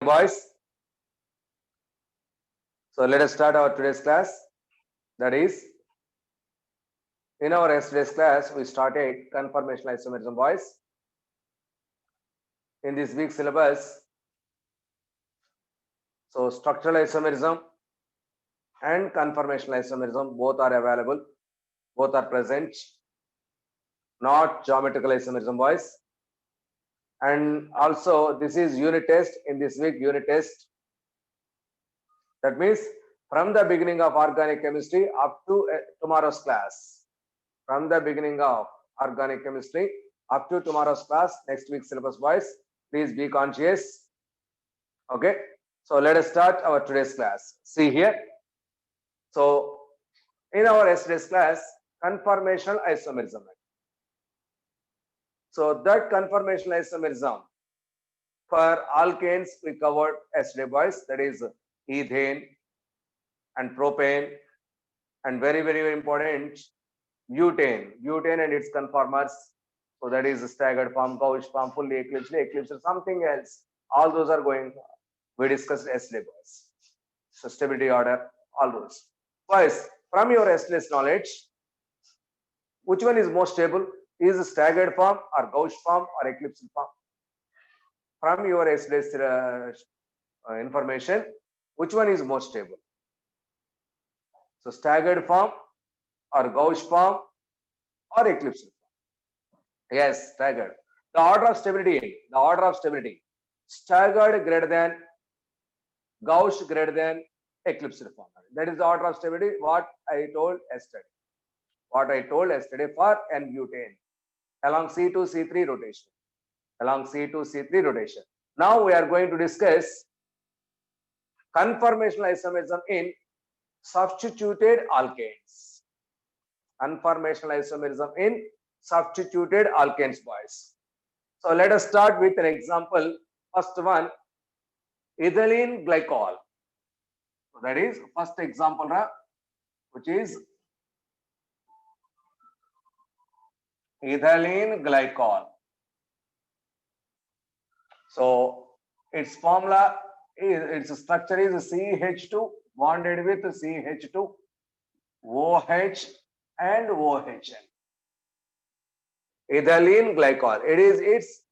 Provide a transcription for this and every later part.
Boys, so let us start our today's class. That is, in our yesterday's class, we started conformational isomerism, boys. In this week's syllabus, so structural isomerism and conformational isomerism both are available, both are present, not geometrical isomerism, boys. And also, this is unit test. In this week, unit test. That means from the beginning of organic chemistry up to tomorrow's class. From the beginning of organic chemistry up to tomorrow's class, next week's syllabus, boys. Please be conscious. Okay. So let us start our today's class. See here. So in our yesterday's class, conformational isomerism. So that conformational isomerism for alkanes we covered yesterday, boys. That is ethane and propane, and very important, butane and its conformers. So that is staggered form, Gauss form, fully eclipsed, something else. All those are going. We discussed yesterday, boys. So stability order, all those. Boys, from your yesterday's knowledge, which one is more stable? Is staggered form or Gauss form or eclipsed form? From your yesterday's information, which one is more stable? So staggered form or Gauss form or eclipsed form? Yes, staggered. The order of stability, staggered greater than Gauss greater than eclipsed form. That is the order of stability, what I told yesterday. For N-butane along C2C3 rotation. Now we are going to discuss conformational isomerism in substituted alkanes. Boys. So let us start with an example. First one, ethylene glycol. So that is first example, which is ethylene glycol. So its formula is, its structure is CH2 bonded with CH2, OH and OHN. Ethylene glycol. It is its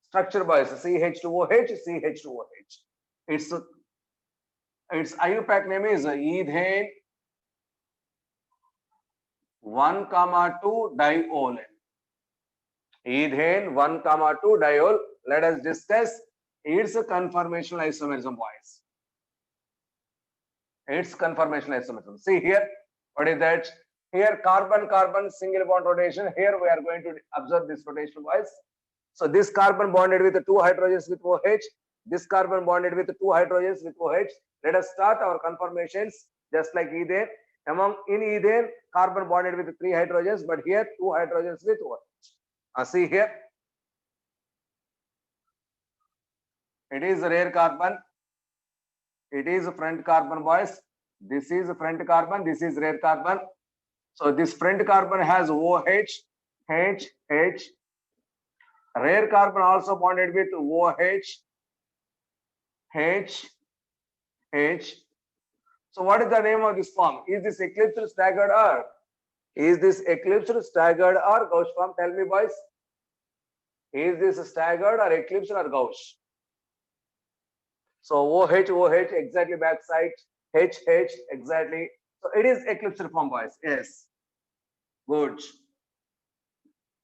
structure, boys. CH2OH, CH2OH. Its IUPAC name is ethane 1,2 diol. Ethane 1,2 diol. Let us discuss its conformational isomerism, boys. Its conformational isomerism. See here, what is that? Here carbon single bond rotation. Here we are going to observe this rotation, boys. So this carbon bonded with the 2 hydrogens with OH. This carbon bonded with the 2 hydrogens with OH. Let us start our conformations just like ethane. In ethane, carbon bonded with 3 hydrogens, but here 2 hydrogens with OH. See here. It is rare carbon. It is front carbon, boys. This is front carbon. This is rare carbon. So this front carbon has OH, H, H. Rare carbon also bonded with OH, H, H. So what is the name of this form? Is this eclipsed, staggered, or Gauss form? Tell me, boys. Is this staggered or eclipsed or Gauss? So OH, exactly backside, H, exactly. So it is eclipsed form, boys. Yes. Good.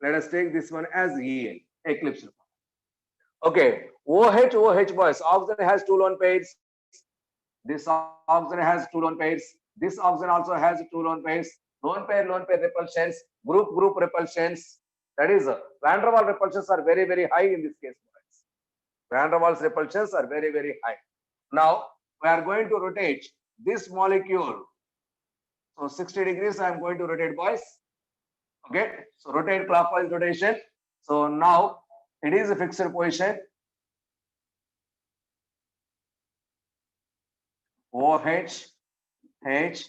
Let us take this one as EN, eclipsed form. Okay. OH, boys. Oxygen has 2 lone pairs. This oxygen has 2 lone pairs. This oxygen also has 2 lone pairs. Lone pair repulsions, group repulsions. That is, van der Waals repulsions are very high in this case, boys. Van der Waals repulsions are very high. Now we are going to rotate this molecule. So 60 degrees I am going to rotate, boys. Okay. So rotate clockwise rotation. So now it is a fixed position. OH, H,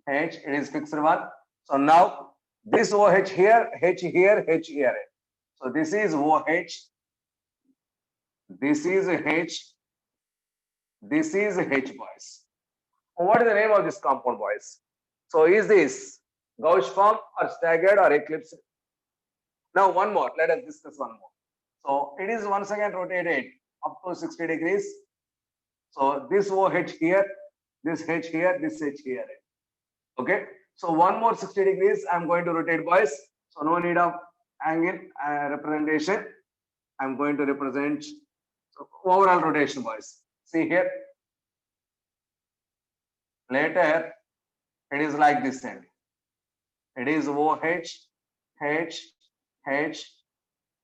it is fixed one. So now this OH here, H here, H here. So this is OH. This is H. This is H, boys. What is the name of this compound, boys? So is this gauge form or staggered or eclipsed? Now one more. Let us discuss one more. So it is once again rotated up to 60 degrees. So this OH here, this H here, this H here. Okay. So one more 60 degrees. I'm going to rotate, boys. So no need of angle representation. I'm going to represent overall rotation, boys. See here. Later, it is like this end. It is OH, H, H.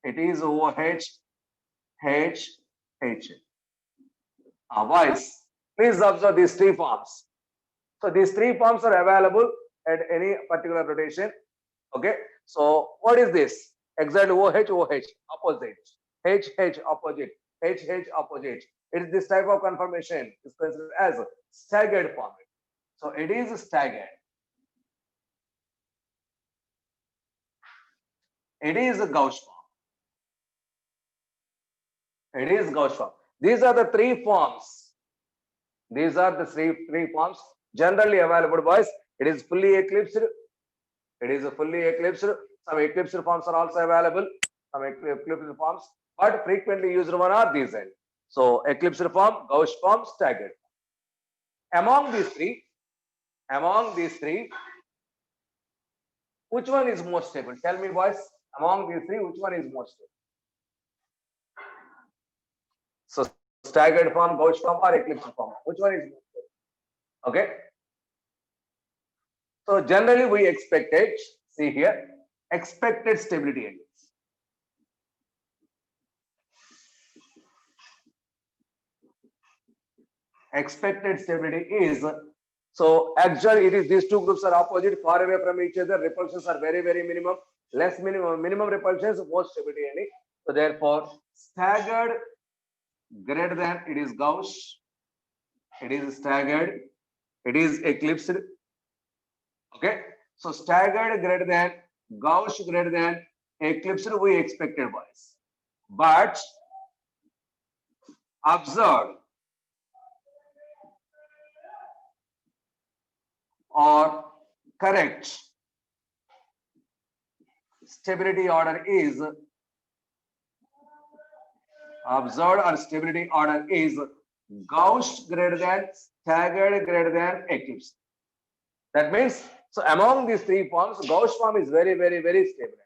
It is OH, H, H. Boys, please observe these three forms. So these three forms are available at any particular rotation. Okay. So what is this? Exactly OH, OH, opposite. H, H, opposite. H, H, opposite. It is this type of conformation is considered as staggered form. So it is staggered. It is a gauge form. It is gauge form. These are the three forms. These are the three forms generally available, boys. It is fully eclipsed. It is a fully eclipsed. Some eclipsed forms are also available. Some eclipsed forms, but frequently used one are these. So eclipsed form, gauge form, staggered. Among these three, which one is more stable? Tell me, boys. Among these three, which one is more stable? So staggered form, gauge form, or eclipsed form? Which one is more stable? Okay. So generally we expected, see here, expected stability index. Expected stability is, so actually it is these two groups are opposite, far away from each other, repulsions are very, very minimum, less minimum repulsions, more stability index. So therefore, staggered greater than it is gauge, it is staggered, it is eclipsed. Okay. So staggered greater than, gauge greater than, eclipsed we expected, boys. But observed or correct stability order is, observed or stability order is gauge greater than, staggered greater than, eclipsed. That means, so among these three forms, gauge form is very, very, very stable.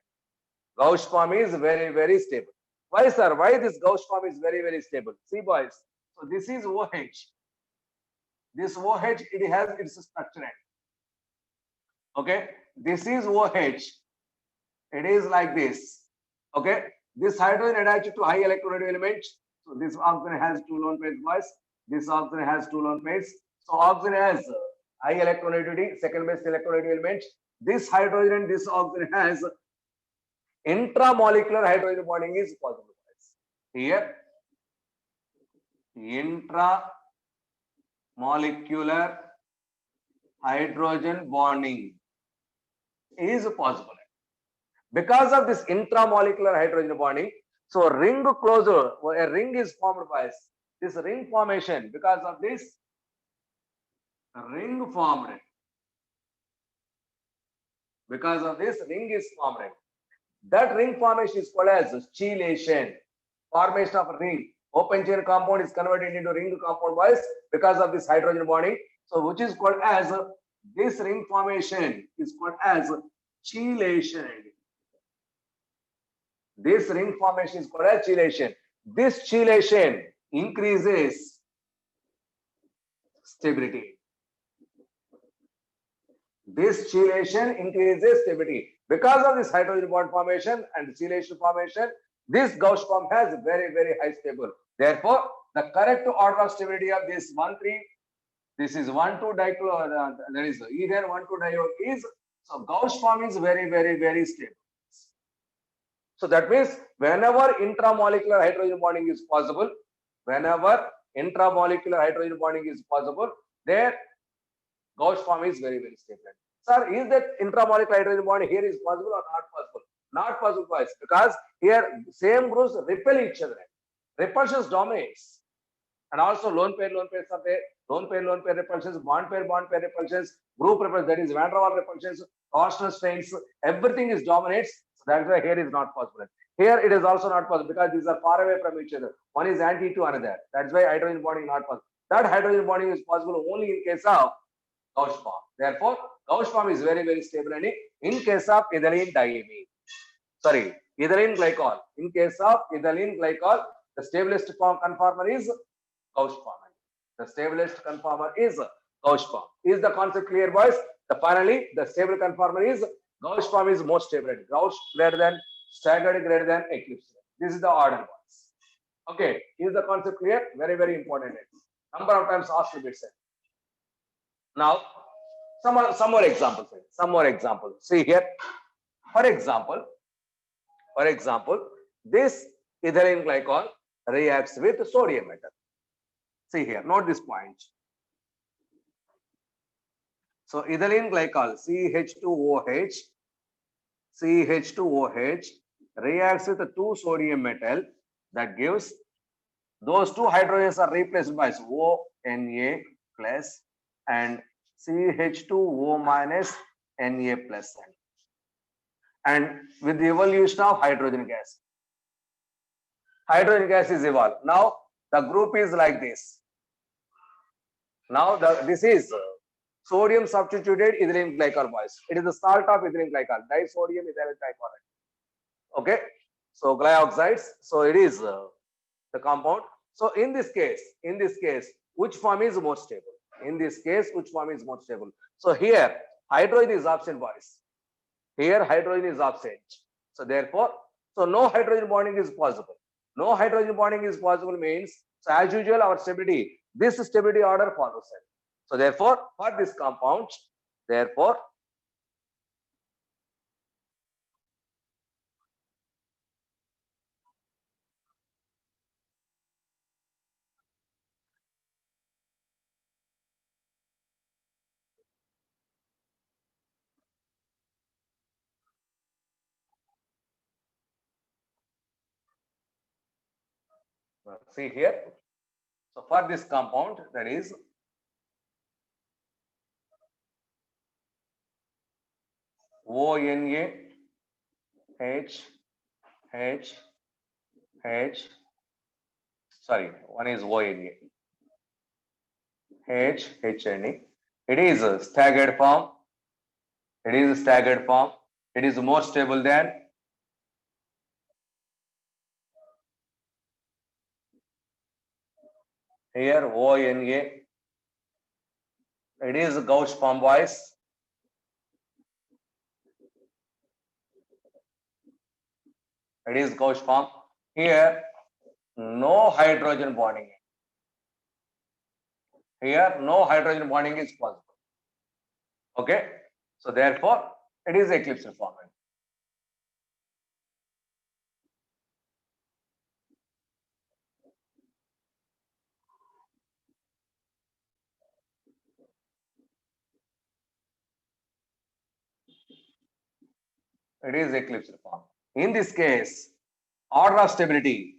Gauge form is very, very stable. Why, sir? Why this gauge form is very, very stable? See, boys. So this is OH. This OH, it has its structure. Okay. This is OH. It is like this. Okay. This hydrogen attached to high electronegative element. So this oxygen has two lone pairs, boys. This oxygen has two lone pairs. So oxygen has high electronegativity, second base electronegative element. This hydrogen and this oxygen has intramolecular hydrogen bonding is possible. Here, intramolecular hydrogen bonding is possible. Because of this intramolecular hydrogen bonding, so ring closure, a ring is formed by this ring formation. Because of this ring formed, because of this ring is formed. That ring formation is called as chelation. Formation of a ring. Open chain compound is converted into ring compound wise because of this hydrogen bonding. So which is called as this ring formation is called as chelation. This ring formation is called as chelation. This chelation increases stability. This chelation increases stability. Because of this hydrogen bond formation and chelation formation, this gauge form has very, very high stable. Therefore, the correct order of stability of this 1,3, this is 1,2 dichloro, there is ethane 1,2 diol is, so gauge form is very, very, very stable. So that means whenever intramolecular hydrogen bonding is possible, whenever intramolecular hydrogen bonding is possible, their gauge form is very, very stable. Sir, is that intramolecular hydrogen bonding here is possible or not possible? Not possible, guys, because here same groups repel each other. Repulsion dominates. And also lone pair are there, lone pair repulsions, bond pair repulsions, group repulsions, that is van der Waals repulsions, torsional strains, everything is dominates. So that's why here is not possible. Here it is also not possible because these are far away from each other. One is anti to another. That's why hydrogen bonding is not possible. That hydrogen bonding is possible only in case of Gauss form. Therefore, Gauss form is very, very stable and in case of ethylene diamine. Sorry, ethylene glycol. In case of ethylene glycol, the stablest form conformer is Gauss form. The stablest conformer is Gauss form. Is the concept clear, boys? Finally, the stable conformer is Gauss form is most stable. Gauss greater than, staggered greater than, eclipse. This is the order, boys. Okay, is the concept clear? Very, very important. Number of times asked to be said. Now, some more examples. Some more examples. See here. For example, this ethylene glycol reacts with sodium metal. See here, note this point. So ethylene glycol CH2OH reacts with 2 sodium metal, that gives those 2 hydrogens are replaced by ONA plus and CH2O minus Na plus N. And with the evolution of hydrogen gas is evolved. Now the group is like this. Now this is sodium substituted ethylene glycol, boys. It is the salt of ethylene glycol, disodium ethyl trichloride. Okay, so glyoxides. So it is the compound. So in this case, which form is more stable? In this case, which form is more stable? So here hydrogen is absent, boys. Here hydrogen is absent. So therefore, so no hydrogen bonding is possible. No hydrogen bonding is possible means, so as usual, our stability, this stability order follows it. So therefore, for this compound, therefore, see here. So for this compound, that is ONA sorry, one is ONA HNE. It is a staggered form. It is a staggered form. It is more stable than here ONA. It is a Gauss form, boys. It is Gauss form. Here, no hydrogen bonding. Here, no hydrogen bonding is possible. Okay, so therefore, it is eclipse form. It is eclipse form. In this case, order of stability.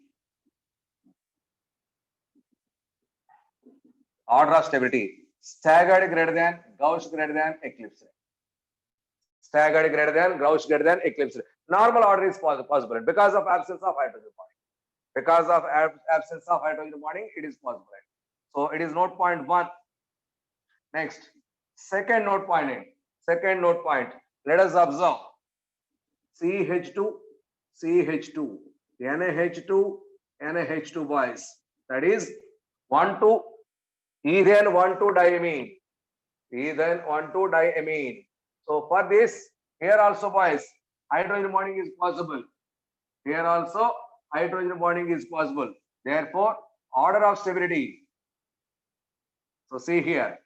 Order of stability. Staggered greater than, Gauss greater than, eclipse. Staggered greater than, Gauss greater than, eclipse. Normal order is possible because of absence of hydrogen bonding. Because of absence of hydrogen bonding, it is possible. So it is note point 1. Next, second note point. Let us observe CH2, NaH2, boys. That is 1,2 ethane 1,2 diamine. Ethane 1,2 diamine. So for this, here also, boys, hydrogen bonding is possible. Here also, hydrogen bonding is possible. Therefore, order of stability. So see here,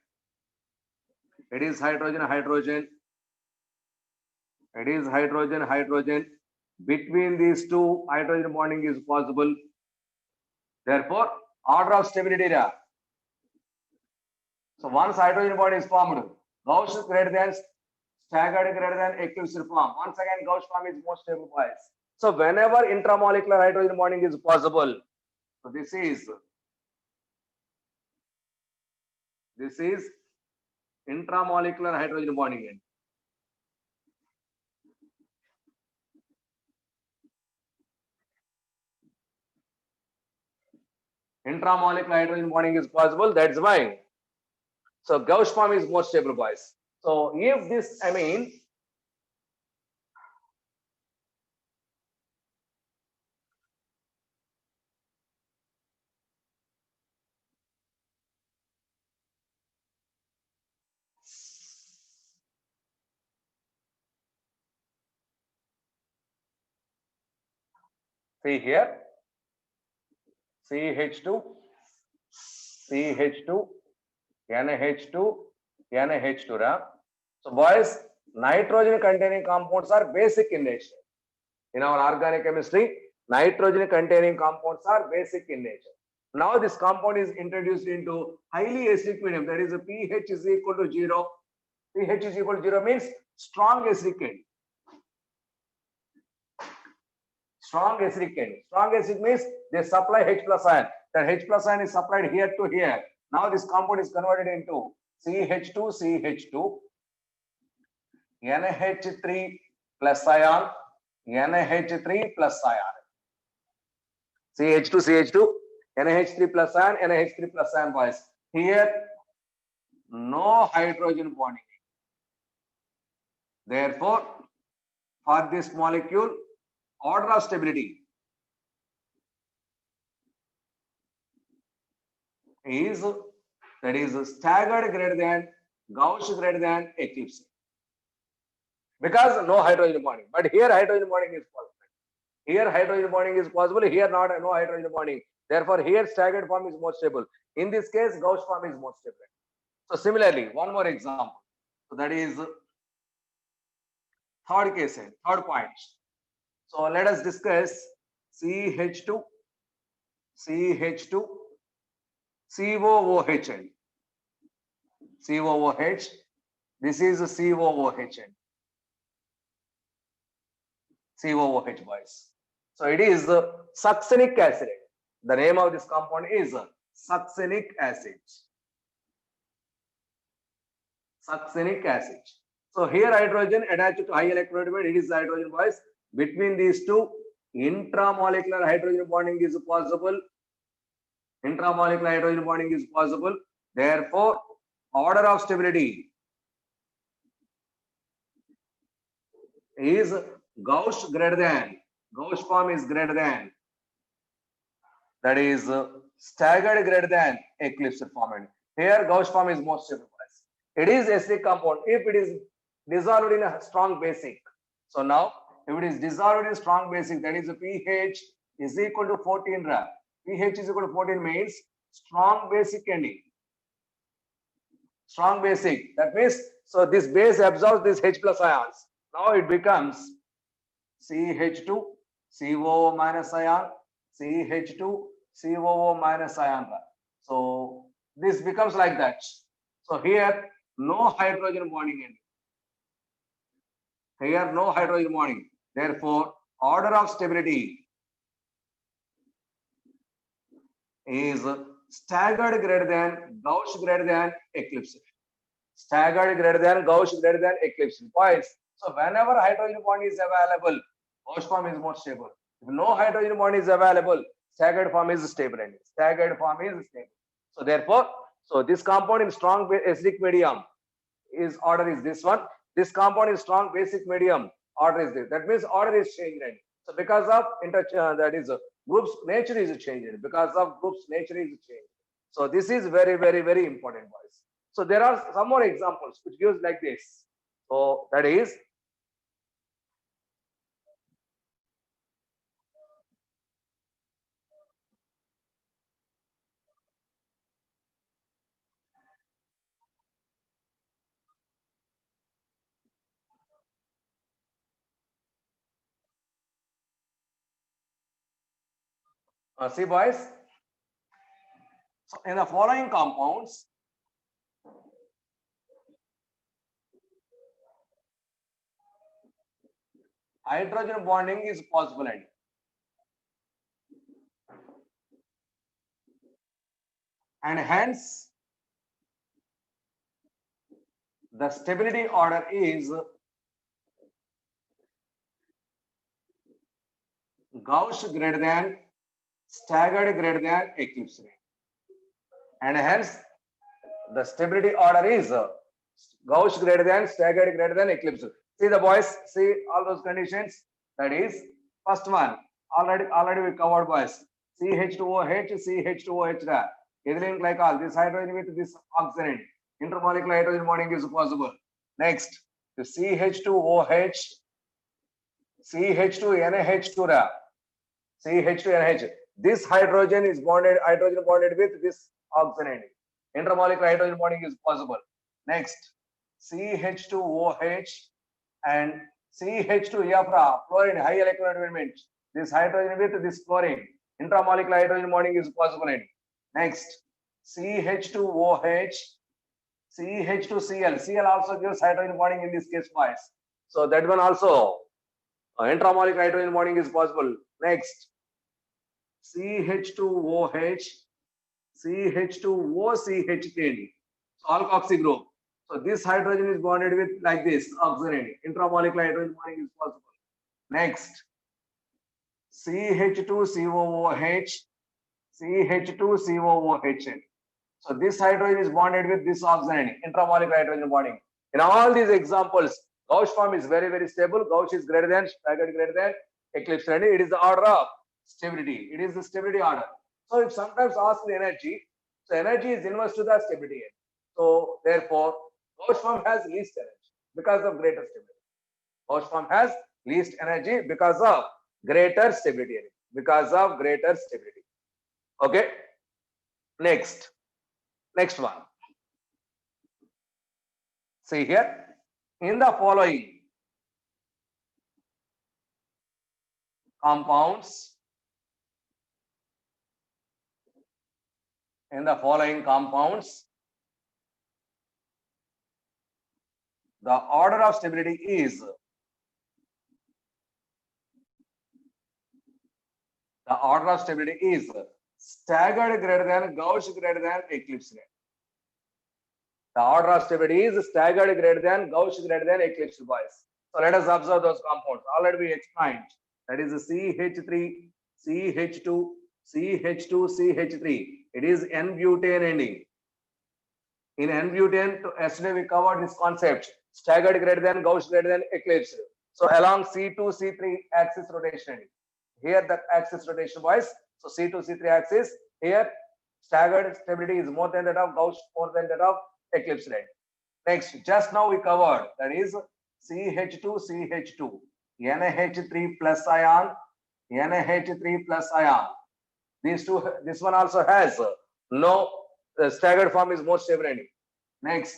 it is hydrogen. It is hydrogen. Between these two, hydrogen bonding is possible. Therefore, order of stability. So once hydrogen bond is formed, Gauss is greater than, staggered greater than, eclipse form. Once again, Gauss form is most stable, boys. So whenever intramolecular hydrogen bonding is possible, so this is This is intramolecular hydrogen bonding end. Intramolecular hydrogen bonding is possible. That's why. So Gauss form is more stable, boys. So if this amine see here CH2, CH2, NH2, NH2. So boys, nitrogen containing compounds are basic in nature. In our organic chemistry, nitrogen containing compounds are basic in nature. Now this compound is introduced into highly acidic medium, that is a pH is equal to 0. pH is equal to 0 means strong acidic end. Strong acidic end. Strong acidic means they supply H plus ion. That H plus ion is supplied here to here. Now this compound is converted into CH2, CH2, NH3 plus ion, NH3 plus ion. CH2, CH2, NH3 plus ion, NH3 plus ion, boys. Here, no hydrogen bonding. Therefore, for this molecule, order of stability is, that is staggered greater than, Gauss greater than, eclipse. Because no hydrogen bonding. But here hydrogen bonding is possible. Here hydrogen bonding is possible. Here not no hydrogen bonding. Therefore, here staggered form is more stable. In this case, Gauss form is more stable. So similarly, one more example. So that is third case, third point. So let us discuss CH2, CH2, COOH. COOH. This is COOH. COOH, boys. So it is succinic acid. The name of this compound is succinic acid. Succinic acid. So here hydrogen attached to high electronegativity, it is hydrogen, boys. Between these two, intramolecular hydrogen bonding is possible. Intramolecular hydrogen bonding is possible. Therefore, order of stability is Gauss greater than, Gauss form is greater than, that is staggered greater than, eclipse form. Here Gauss form is more stable. It is acidic compound if it is dissolved in a strong basic. So now, if it is dissolved in strong basic, that is pH is equal to 14. pH is equal to 14 means strong basic ending. Strong basic. That means, so this base absorbs this H plus ions. Now it becomes CH2, COO minus ion, CH2, COO minus ion. So this becomes like that. So here, no hydrogen bonding ending. Here, no hydrogen bonding. Therefore, order of stability is staggered greater than, Gauss greater than, eclipse. Staggered greater than, Gauss greater than, eclipse. Boys, so whenever hydrogen bond is available, Gauss form is more stable. If no hydrogen bond is available, staggered form is stable. Staggered form is stable. So therefore, so this compound in strong acidic medium is order is this one. This compound is strong basic medium, order is this. That means order is changing. So because of that is groups nature is changing. Because of groups nature is changing. So this is very, very, very important, boys. So there are some more examples which gives like this. So that is see, boys. So in the following compounds, hydrogen bonding is possible, and hence the stability order is Gauss greater than, staggered greater than, eclipse rate. And hence the stability order is Gauss greater than, staggered greater than, eclipse. See the boys, see all those conditions. That is first one. Already we covered, boys. CH2OH, CH2OH. Ethylene glycol. This hydrogen with this oxygen. Intermolecular hydrogen bonding is possible. Next, the CH2OH, CH2NH2. CH2NH. This hydrogen bonded with this oxygen. Intermolecular hydrogen bonding is possible. Next, CH2OH and CH2F, fluorine, high electron enrichment. This hydrogen with this fluorine. Intramolecular hydrogen bonding is possible. Next, CH2OH, CH2Cl. Cl also gives hydrogen bonding in this case, boys. So that one also, intramolecular hydrogen bonding is possible. Next, CH2OH, CH2OCH3. So alkoxy group. So this hydrogen is bonded with like this oxygen. Intramolecular hydrogen bonding is possible. Next, CH2COOH, CH2COOH. So this hydrogen is bonded with this oxygen. Intramolecular hydrogen bonding. In all these examples, Gauss form is very, very stable. Gauss is greater than, staggered greater than, eclipse. And it is the order of stability. It is the stability order. So if sometimes asked the energy, so energy is inverse to the stability. So therefore, Gauss form has least energy because of greater stability. Gauss form has least energy because of greater stability. Because of greater stability. Okay. Next one. See here, in the following compounds, the order of stability is staggered greater than, Gauss greater than, eclipse rate. The order of stability is staggered greater than, Gauss greater than, eclipse, boys. So let us observe those compounds. Already we explained. That is CH3, CH2, CH2, CH3. It is N-butane ending. In N-butane, yesterday we covered this concept. Staggered greater than, Gauss greater than, eclipse. So along C2, C3 axis rotation. Here the axis rotation, boys. So C2, C3 axis. Here staggered stability is more than that of Gauss, more than that of eclipse rate. Next, just now we covered, that is CH2, CH2, NH3 plus ion, NH3 plus ion. These two, this one also has no, the staggered form is more stable ending. Next,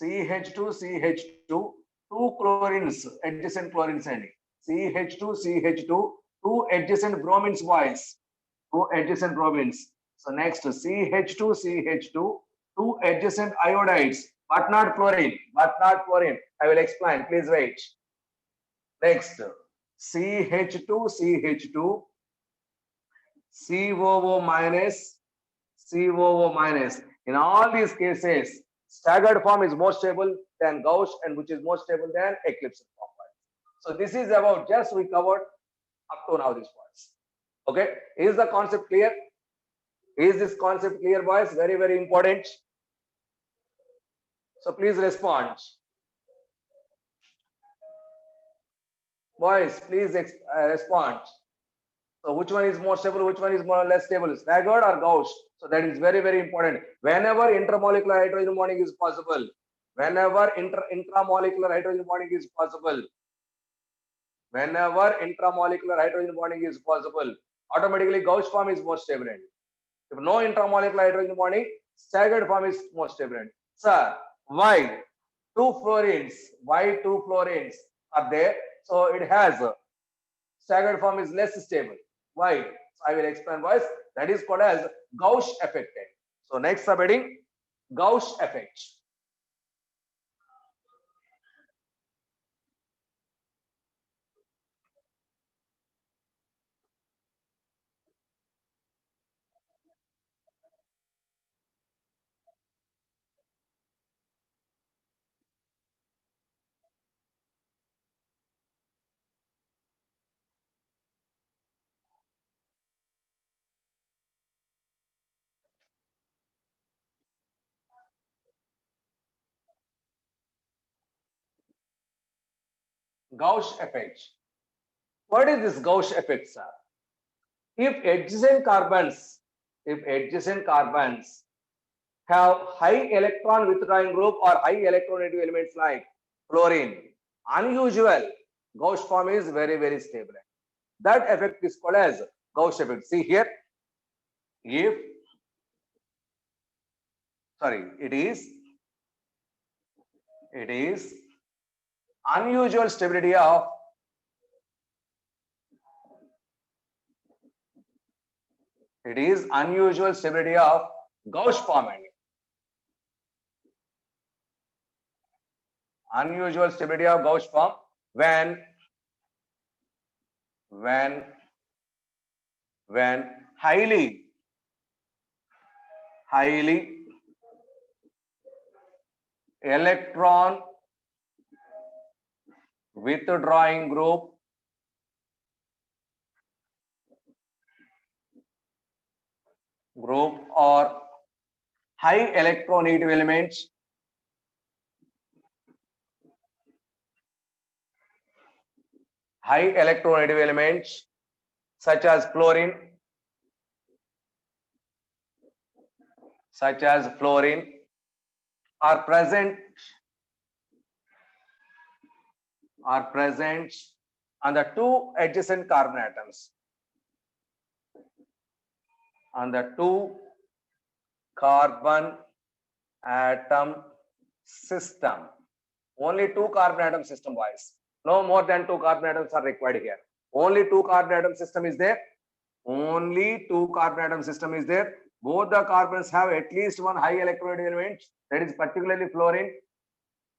CH2, CH2, two chlorines, adjacent chlorines ending. CH2, CH2, two adjacent bromines, boys. Two adjacent bromines. So next, CH2, CH2, two adjacent iodides, but not fluorine, I will explain, please wait. Next, CH2, CH2, COO minus, COO minus. In all these cases, staggered form is more stable than Gauss, and which is more stable than eclipse form. So this is about, just we covered up to now these points. Okay, is the concept clear? Is this concept clear, boys? Very, very important. So please respond. Boys, please respond. So which one is more stable, which one is more or less stable, staggered or Gauss? So that is very, very important. Whenever intermolecular hydrogen bonding is possible, whenever intramolecular hydrogen bonding is possible, whenever intramolecular hydrogen bonding is possible, automatically Gauss form is more stable. If no intramolecular hydrogen bonding, staggered form is more stable. Sir, why two fluorines? Why two fluorines are there? So it has staggered form is less stable. Why? So I will explain, boys. That is called as Gauss effect. So next subheading, Gauss effect. Gauss effect. What is this Gauss effect, sir? If adjacent carbons have high electron withdrawing group or high electronegative elements like fluorine, unusual Gauss form is very, very stable. That effect is called as Gauss effect. See here, it is unusual stability of Gauss form. Unusual stability of Gauss form when highly electron withdrawing group or high electronegative elements such as fluorine are present on the two adjacent carbon atoms, system. Only two carbon atom system, boys. No more than two carbon atoms are required here. Only two carbon atom system is there. Both the carbons have at least one high electronegative element, that is particularly fluorine.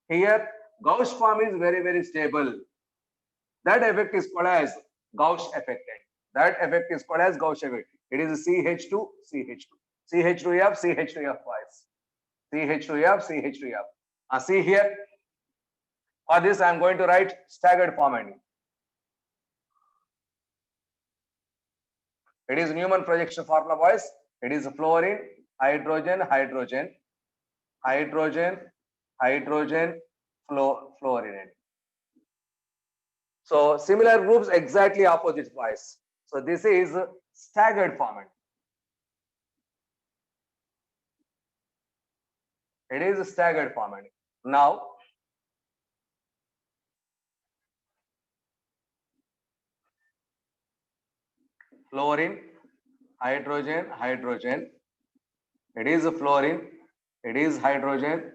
Here, Gauss form is very, very stable. That effect is called as Gauss effect. It is CH2, CH2F, boys. CH2F. See here. For this, I am going to write staggered form. It is Newman projection formula, boys. It is fluorine, hydrogen, fluorine. So similar groups, exactly opposite, boys. So this is staggered form. It is staggered form. Now, fluorine, hydrogen. It is fluorine. It is hydrogen.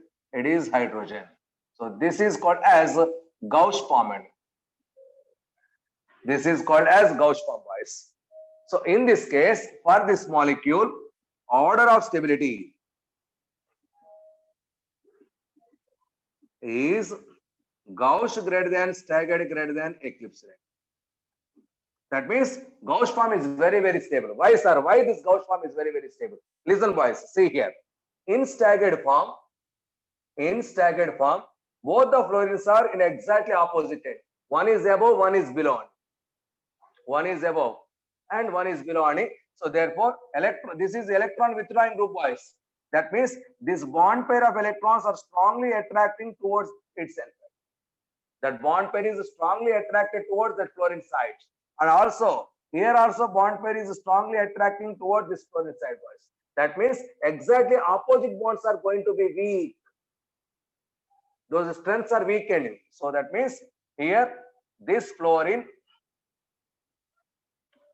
So this is called as Gauss form. Boys. So in this case, for this molecule, order of stability is Gauss greater than staggered greater than eclipse rate. That means Gauss form is very, very stable. Why, sir? Why this Gauss form is very, very stable? Listen, boys. See here. In staggered form, both the fluorines are in exactly opposite end. One is above, one is below. And one is below. So therefore, this is electron withdrawing group, boys. That means this bond pair of electrons are strongly attracting towards itself. That bond pair is strongly attracted towards that fluorine side. And also, here also bond pair is strongly attracting towards this fluorine side, boys. That means exactly opposite bonds are going to be weak. Those strengths are weakened. So that means here this fluorine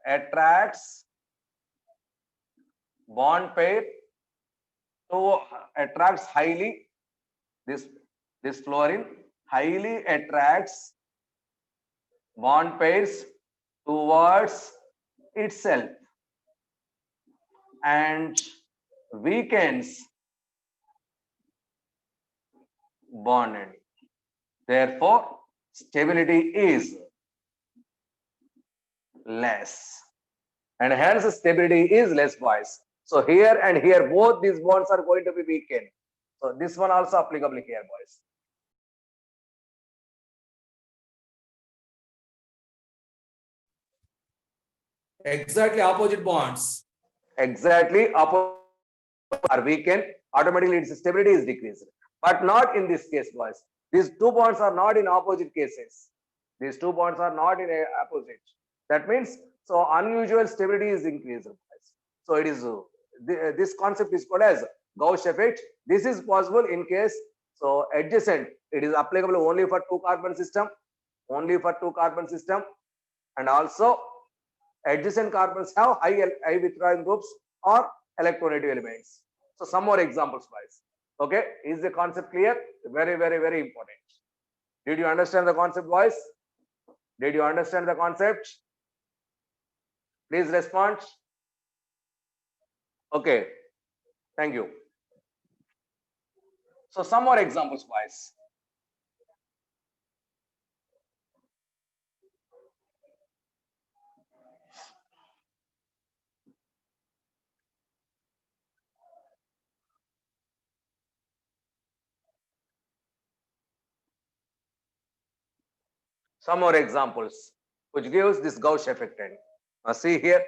attracts bond pair attracts highly. This fluorine highly attracts bond pairs towards itself and weakens bond end. Therefore, stability is less, and hence stability is less, boys. So here and here, both these bonds are going to be weakened. So this one also applicable here, boys. Exactly opposite bonds. Exactly opposite are weakened. Automatically, its stability is decreased. But not in this case, boys. These two bonds are not in opposite cases. These two bonds are not in a opposite. That means, so unusual stability is increased. So it is this concept is called as Gauss effect. This is possible in case so adjacent. It is applicable only for two carbon system, and also adjacent carbons have high withdrawing groups or electronegative elements. So some more examples, guys. Okay, is the concept clear? Very, very, very important. Did you understand the concept, boys? Did you understand the concept? Please respond. Okay, thank you. So some more examples, boys. Some more examples which gives this Gauss effect. Now see here.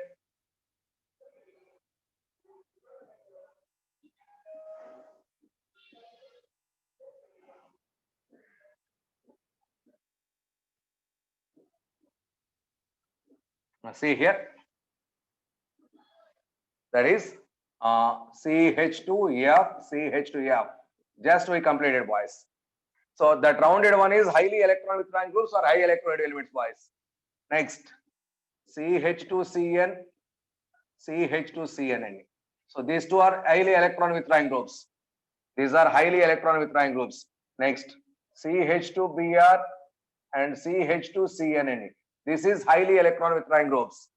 Now see here. That is CH2F, CH2F. Just we completed, boys. So that rounded one is highly electron withdrawing groups or high electronegative elements, boys. Next, CH2CN, CH2CN. So these two are highly electron withdrawing groups. These are highly electron withdrawing groups. Next, CH2Br and CH2CN. This is highly electron withdrawing groups.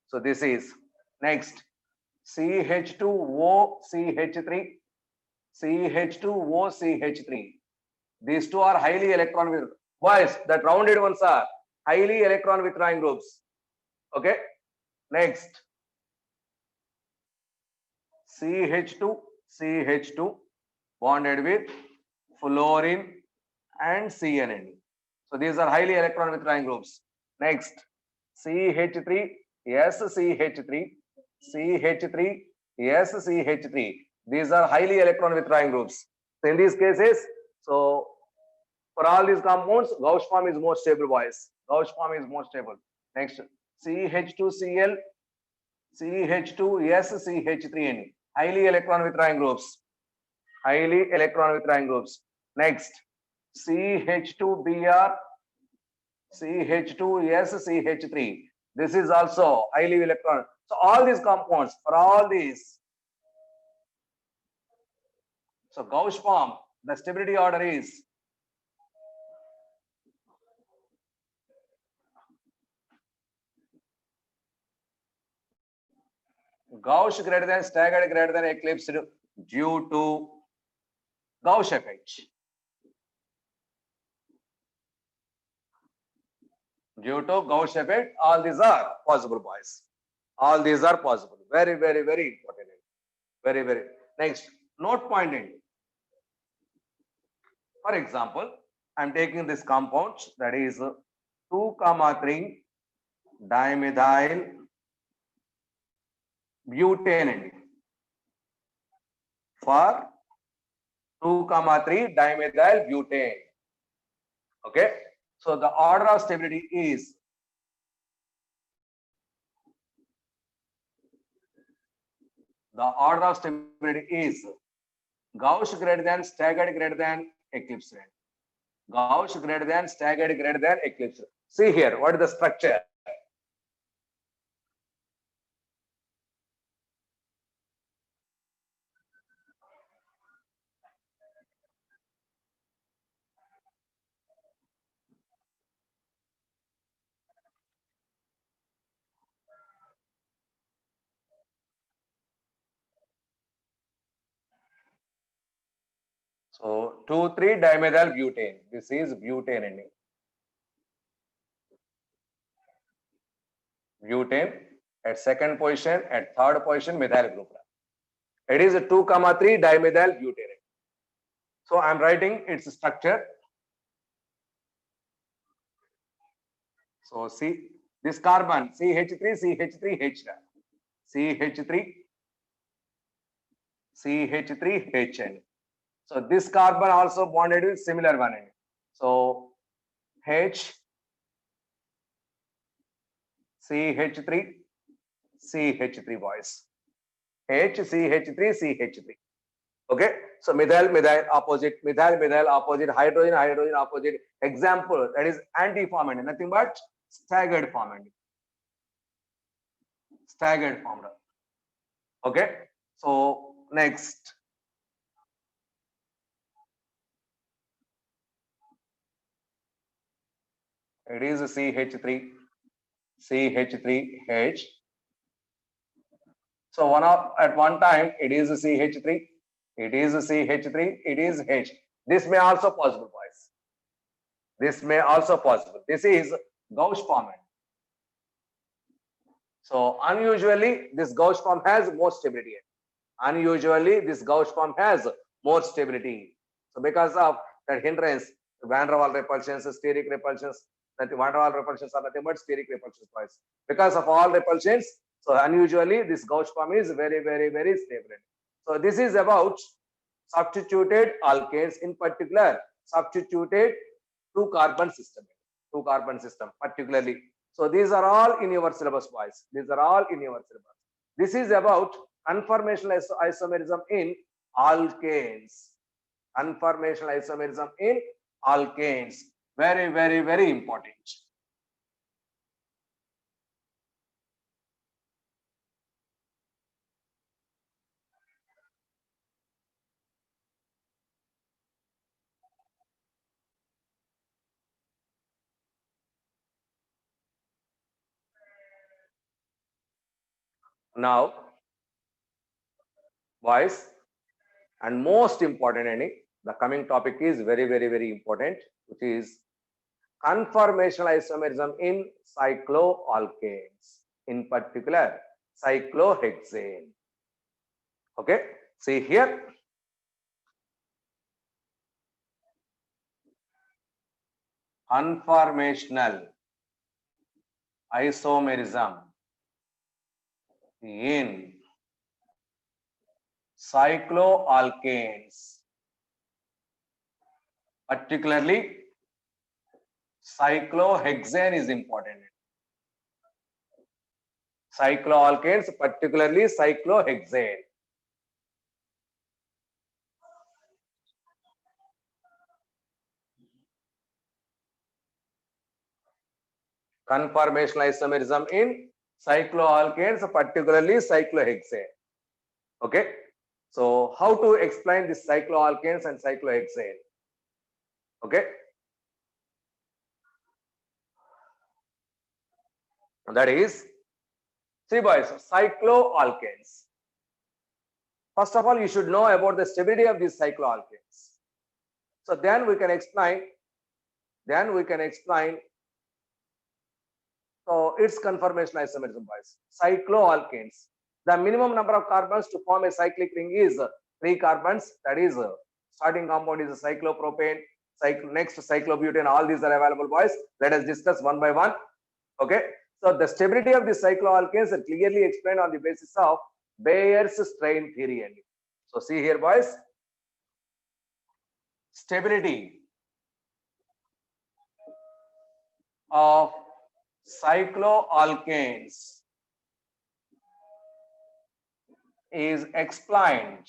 So this is next CH2OCH3, CH2OCH3. These two are highly electron withdrawing. Boys, that rounded ones are highly electron withdrawing groups. Okay. Next, CH2 bonded with fluorine and CN. So these are highly electron withdrawing groups. Next, CH3, yes, CH3, CH3, yes, CH3. These are highly electron withdrawing groups. So in these cases, so for all these compounds, Gauss form is more stable, boys. Gauss form is more stable. Next, CH2Cl, CH2, yes, CH3N. Highly electron withdrawing groups. Highly electron withdrawing groups. Next, CH2Br, CH2, yes, CH3. This is also highly electron. So all these compounds, for all these, so Gauss form, the stability order is Gauss greater than, staggered greater than, eclipsed due to Gauss effect. Due to Gauss effect, all these are possible, boys. All these are possible. Very, very, very important. Very, very. Next, note pointing. For example, I am taking this compound, that is 2,3 dimethyl butane. For 2,3 dimethyl butane. Okay. So the order of stability is Gauss greater than, staggered greater than, eclipsed. Gauss greater than, staggered greater than, eclipsed. See here, what is the structure? So 2,3 dimethyl butane. This is butane. Butane at second position, at third position, methyl group. It is a 2,3 dimethyl butane. So I am writing its structure. So see this carbon CH3, CH3H, CH3, CH3HN. So this carbon also bonded with similar one. So H CH3, CH3 boys. HCH3, CH3. Okay, so methyl, methyl opposite, methyl, methyl opposite, hydrogen, hydrogen opposite. Example, that is anti-formed, nothing but staggered formed. Staggered formed. Okay, so next. It is CH3, CH3H. So at one time it is CH3, it is CH3, it is H. This may also possible, boys. This may also possible. This is gauche form. So unusually this gauche form has more stability. Unusually this gauche form has more stability. So because of that hindrance, van der Waals repulsions, steric repulsions, that van der Waals repulsions are nothing but steric repulsions, boys. Because of all repulsions, so unusually this gauche form is very, very, very stable. So this is about substituted alkanes, in particular substituted two carbon system particularly. So these are all in your syllabus, boys. These are all in your syllabus. This is about conformational isomerism in alkanes. Conformational isomerism in alkanes. Very, very, very important. Now, boys, and most important, the coming topic is very, very, very important, which is conformational isomerism in cycloalkanes, in particular cyclohexane. Okay, see here. Conformational isomerism in cycloalkanes, particularly cyclohexane is important. Cycloalkanes, particularly cyclohexane. Conformational isomerism in cycloalkanes, particularly cyclohexane. Okay, so how to explain this cycloalkanes and cyclohexane? Okay, that is, see boys, cycloalkanes. First of all, you should know about the stability of these cycloalkanes. So then we can explain. So its conformational isomerism, boys. Cycloalkanes. The minimum number of carbons to form a cyclic ring is 3 carbons. That is, starting compound is cyclopropane, next cyclobutane. All these are available, boys. Let us discuss one by one. Okay. So the stability of the cycloalkanes are clearly explained on the basis of Bayer's strain theory. So see here, boys. Stability of cycloalkanes is explained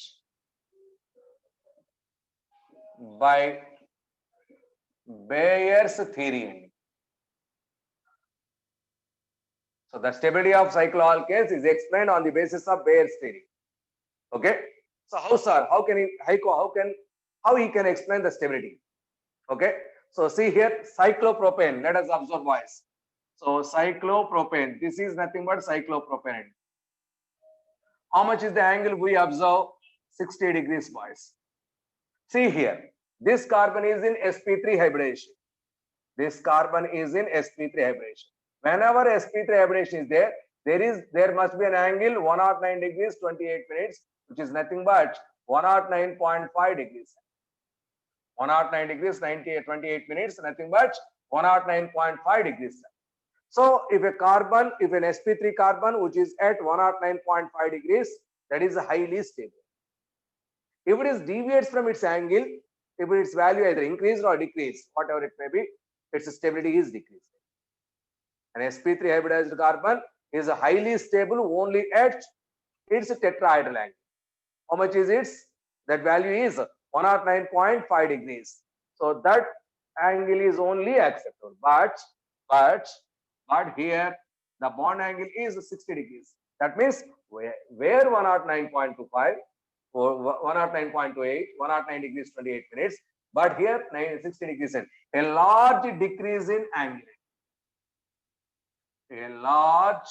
by Bayer's theory. So the stability of cycloalkanes is explained on the basis of Bayer's theory. Okay. So how, sir? How he can explain the stability? Okay. So see here, cyclopropane. Let us observe, boys. So cyclopropane. This is nothing but cyclopropane. How much is the angle we observe? 60 degrees, boys. See here, this carbon is in sp3 hybridization. This carbon is in sp3 hybridization. Whenever sp3 hybridization is there, there must be an angle 109 degrees 28 minutes, which is nothing but 109.5 degrees. 109 degrees 28 minutes, nothing but 109.5 degrees. So if an sp3 carbon which is at 109.5 degrees, that is highly stable. If it is deviates from its angle, if its value either increased or decreased, whatever it may be, its stability is decreased. An sp3 hybridized carbon is highly stable only at its tetrahedral angle. How much is its? That value is 109.5 degrees. So that angle is only acceptable. But here the bond angle is 60 degrees. That means where 109.25 or 109.28, 109 degrees 28 minutes, but here 60 degrees. A large decrease in angle. A large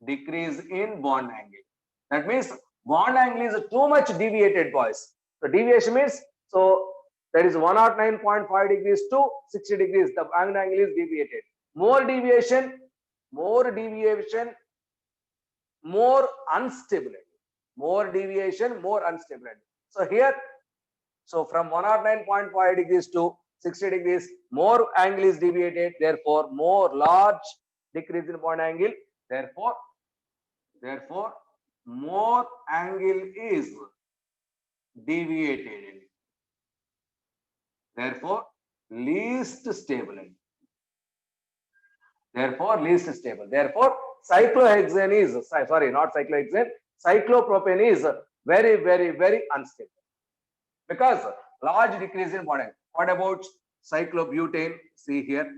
decrease in bond angle. That means bond angle is too much deviated, boys. So deviation means, so that is 109.5 degrees to 60 degrees. The bond angle is deviated. More deviation, more unstable. More deviation, more unstable. So here, so from 109.5 degrees to 60 degrees, more angle is deviated. Therefore, more large decrease in bond angle. Therefore, more angle is deviated. Therefore, least stable. Therefore, cyclohexane is, sorry, not cyclohexane, cyclopropane is very, very, very unstable. Because large decrease in bond angle. What about cyclobutane? See here,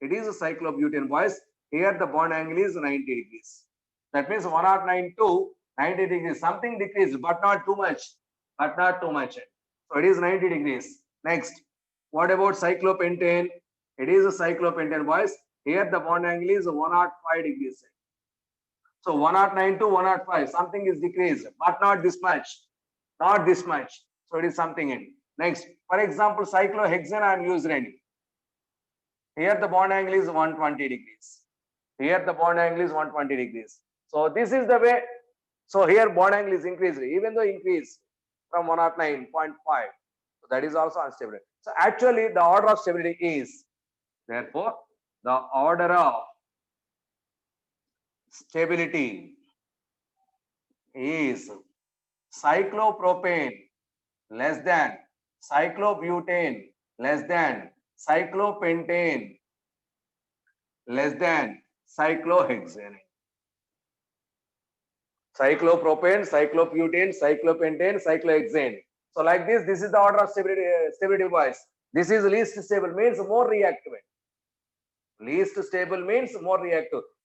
it is a cyclobutane, boys. Here the bond angle is 90 degrees. That means 109 to 90 degrees. Something decreased, but not too much. So it is 90 degrees. Next, what about cyclopentane? It is a cyclopentane, boys. Here the bond angle is 105 degrees. So 109 to 105, something is decreased, but not this much. So it is something in. Next, for example, cyclohexane I am using. Here the bond angle is 120 degrees. So this is the way. So here bond angle is increased, even though increased from 109.5. So that is also unstable. So actually the order of stability is, therefore, the order of stability is cyclopropane less than cyclobutane less than cyclopentane less than cyclohexane. Cyclopropane, cyclobutane, cyclopentane, cyclohexane. So like this is the order of stability, boys. This is least stable, means more reactive.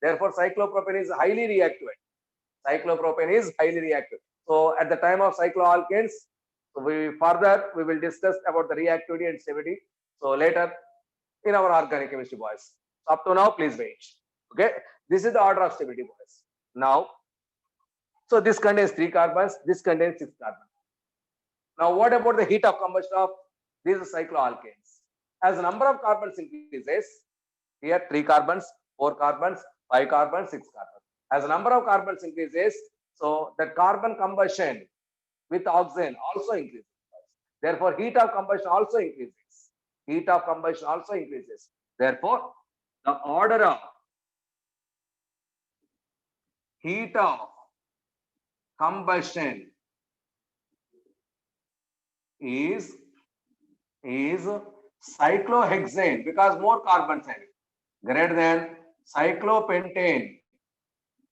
Therefore, cyclopropane is highly reactive. So at the time of cycloalkanes, so we will discuss about the reactivity and stability. So later in our organic chemistry, boys. So up to now, please wait. Okay, this is the order of stability, boys. Now, so this contains 3 carbons, this contains 6 carbons. Now, what about the heat of combustion of these cycloalkanes? As the number of carbons increases, here 3 carbons, 4 carbons, 5 carbons, 6 carbons. As the number of carbons increases, so the carbon combustion with oxygen also increases. Therefore, heat of combustion also increases. Therefore, the order of heat of combustion is cyclohexane, because more carbons are greater than cyclopentane,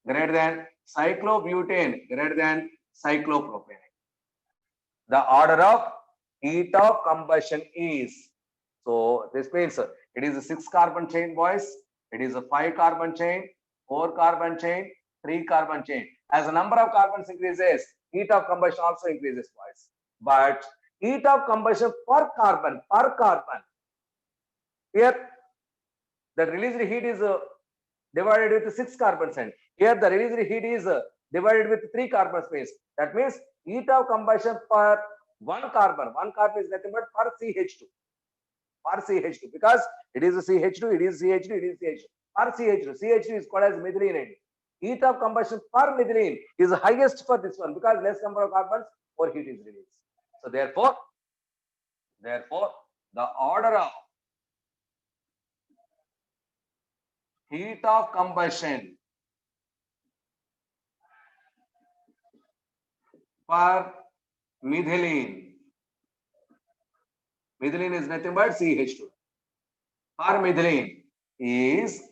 greater than cyclobutane, greater than cyclopropane. The order of heat of combustion is, so this means it is a 6 carbon chain, boys. It is a 5 carbon chain, 4 carbon chain, 3 carbon chain. As the number of carbons increases, heat of combustion also increases, boys. But heat of combustion per carbon, here the released heat is divided with 6 carbons, and here the released heat is divided with 3 carbon space. That means heat of combustion per 1 carbon is nothing but per CH2, because it is a CH2, it is per CH2. CH2 is called as methylene. Heat of combustion per methylene is highest for this one, because less number of carbons, more heat is released. So therefore, the order of heat of combustion per methylene is nothing but CH2 per methylene. is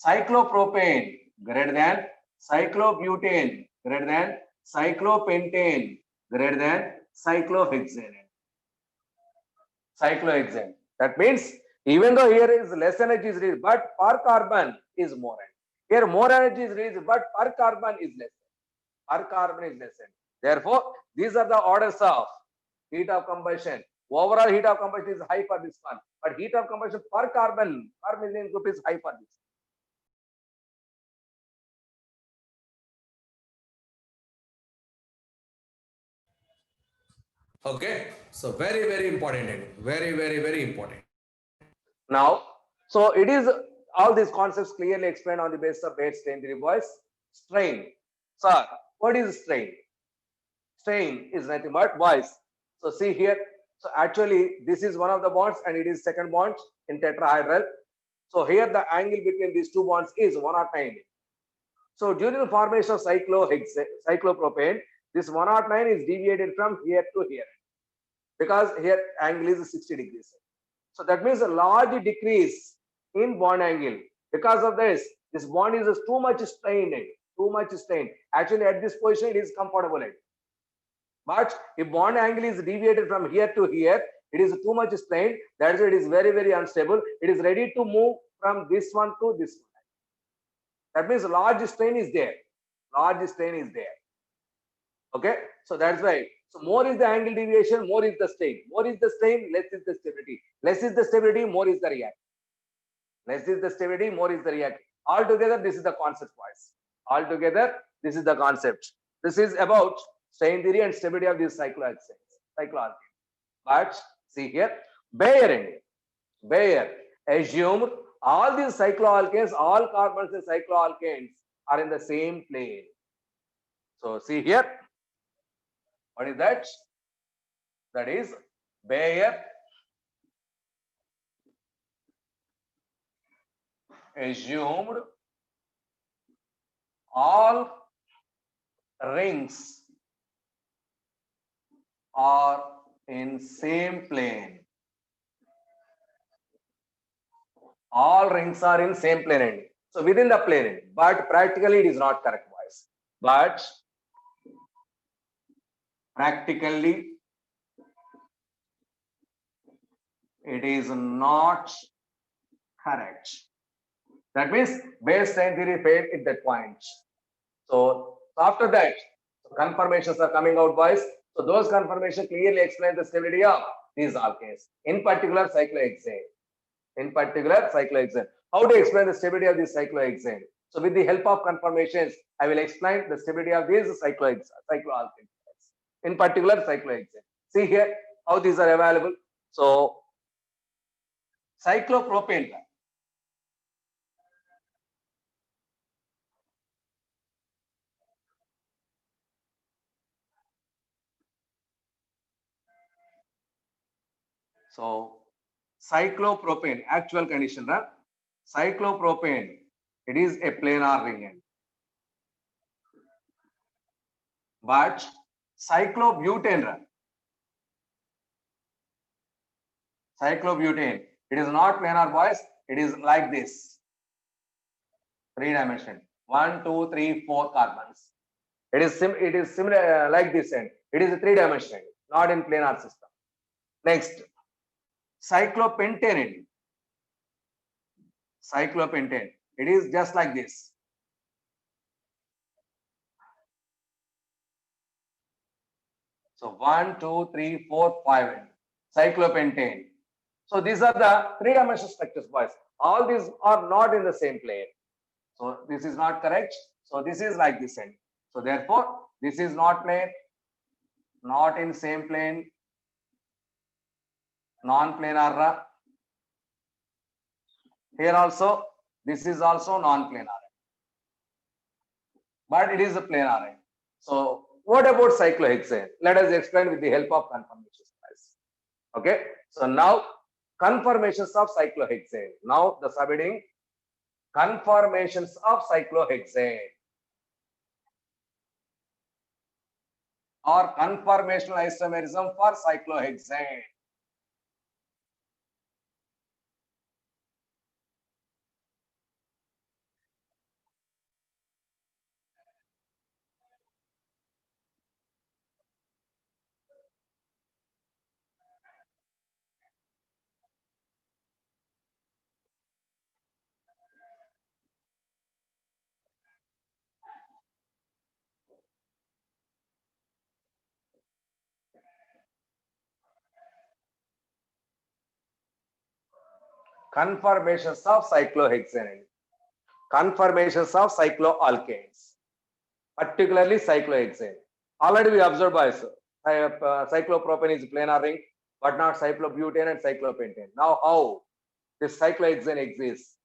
cyclopropane greater than cyclobutane greater than cyclopentane greater than cyclohexane. Cyclohexane. That means even though here is less energy is released, but per carbon is more. Here more energy is released, but per carbon is less. Per carbon is less. Therefore, these are the orders of heat of combustion. Overall heat of combustion is high for this one, but heat of combustion per carbon per million group is high for this. Okay, so very important and very important. Now, so it is all these concepts clearly explained on the basis of Bates strain theory, boys. Strain. Sir, what is strain? Strain is nothing but, boys. So see here. So actually, this is one of the bonds and it is second bond in tetrahedral. So here the angle between these two bonds is 109. So during the formation of cyclopropane, this 109 is deviated from here to here because here angle is 60 degrees. So that means a large decrease in bond angle. Because of this bond is too much strained. Too much strained. Actually, at this position, it is comfortable. But if bond angle is deviated from here to here, it is too much strained. That's why it is very unstable. It is ready to move from this one to this one. That means large strain is there. Large strain is there. Okay. So that's why. So more is the angle deviation, more is the strain. More is the strain, less is the stability. Less is the stability, more is the react. Less is the stability, more is the react. Altogether, this is the concept wise. Altogether, this is the concept. This is about strain theory and stability of these cycloalkanes. But see here, Bayer assumed all these cycloalkanes, all carbons and cycloalkanes are in the same plane. So see here, what is that? That is Bayer assumed all rings are in same plane. All rings are in same plane end. So within the plane end, but practically it is not correct, boys. But practically it is not correct. That means Bayes strain theory failed at that point. So after that, confirmations are coming out, boys. So those confirmations clearly explain the stability of these alkanes, in particular cyclohexane. How to explain the stability of this cyclohexane? So with the help of confirmations, I will explain the stability of these cycloalkanes, in particular cyclohexane. See here how these are available. So cyclopropane. So cyclopropane, actual condition, cyclopropane, it is a planar ring end. But cyclobutane, it is not planar, boys. It is like this, 3-dimensional, 1, 2, 3, 4 carbons. It is similar like this end. It is a 3-dimensional, not in planar system. Next, cyclopentane. It is just like this. So 1, 2, 3, 4, 5. Cyclopentane. So these are the 3-dimensional structures, boys. All these are not in the same plane. So this is not correct. So this is like this end. So therefore, this is not plane, not in same plane, non-planar. Here also, this is also non-planar. But it is a planar. So what about cyclohexane? Let us explain with the help of confirmations, guys. Okay. So now confirmations of cyclohexane. Now the subheading conformations of cyclohexane or conformational isomerism for cyclohexane. conformations of cyclohexane. Conformations of cycloalkanes, particularly cyclohexane. Already we observed by cyclopropane is planar ring, but not cyclobutane and cyclopentane. Now how this cyclohexane exists?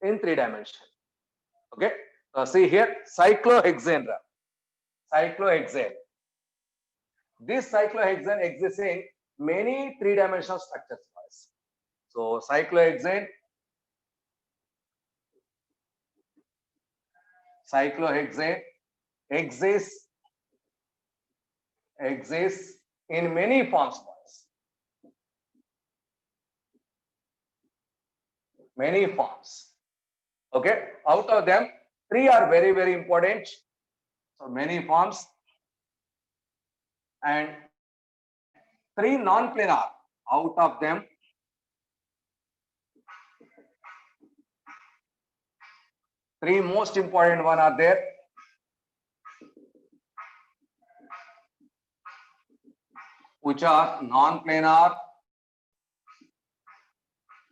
In 3 dimensions. Okay. Now see here, cyclohexane. Cyclohexane. This cyclohexane exists in many 3-dimensional structures. So cyclohexane exists in many forms. Many forms. Okay. Out of them, 3 are very, very important. So many forms and 3 non-planar. Out of them, 3 most important one are there. Which are non-planar,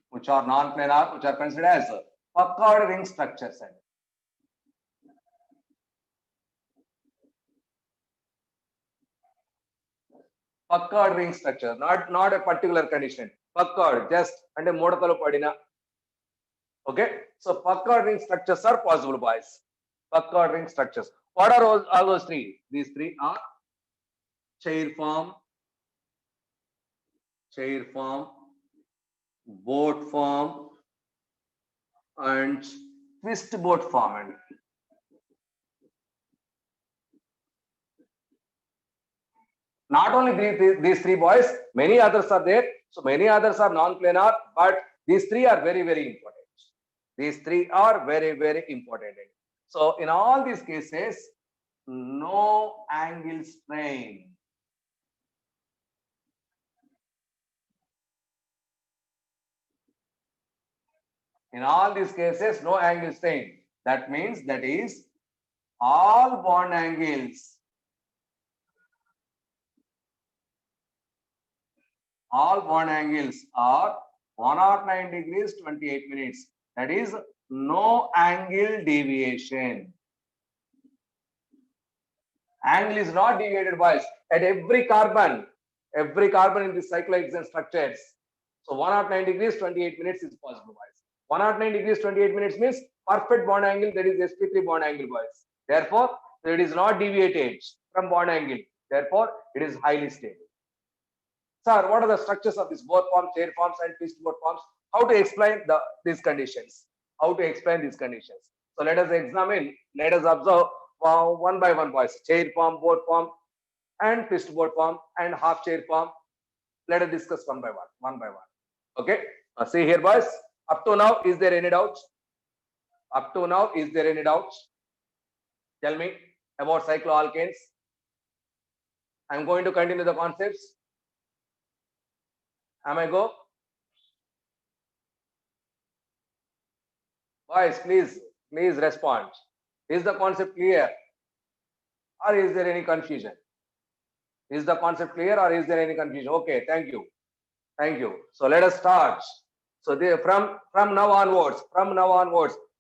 which are considered as puckered ring structures. Puckered ring structure, not a particular condition. Puckered, just and a modakalu padina. Okay, so puckered ring structures are possible, boys. Puckered ring structures. What are all those 3? These 3 are chair form, boat form, and twist boat form. Not only these 3 boys, many others are there. So many others are non-planar, but these 3 are very, very important. These 3 are very, very important. So in all these cases, no angle strain. In all these cases, no angle strain. That means that is all bond angles. All bond angles are 109 degrees 28 minutes. That is no angle deviation. Angle is not deviated, boys. At every carbon in the cyclohexane structures. So 109 degrees 28 minutes is possible, boys. 109 degrees 28 minutes means perfect bond angle, that is sp3 bond angle, boys. Therefore, it is not deviated from bond angle. Therefore, it is highly stable. Sir, what are the structures of these both forms, chair forms and twist boat forms? How to explain these conditions? How to explain these conditions? So let us examine, let us observe one by one, boys. Chair form, boat form, and twist boat form, and half chair form. Let us discuss one by one. Okay. See here, boys. Up to now, is there any doubt? Up to now, is there any doubt? Tell me about cycloalkanes. I'm going to continue the concepts. Am I go? Boys, please respond. Is the concept clear? Or is there any confusion? Is the concept clear or is there any confusion? Okay, thank you. So let us start. So from now onwards,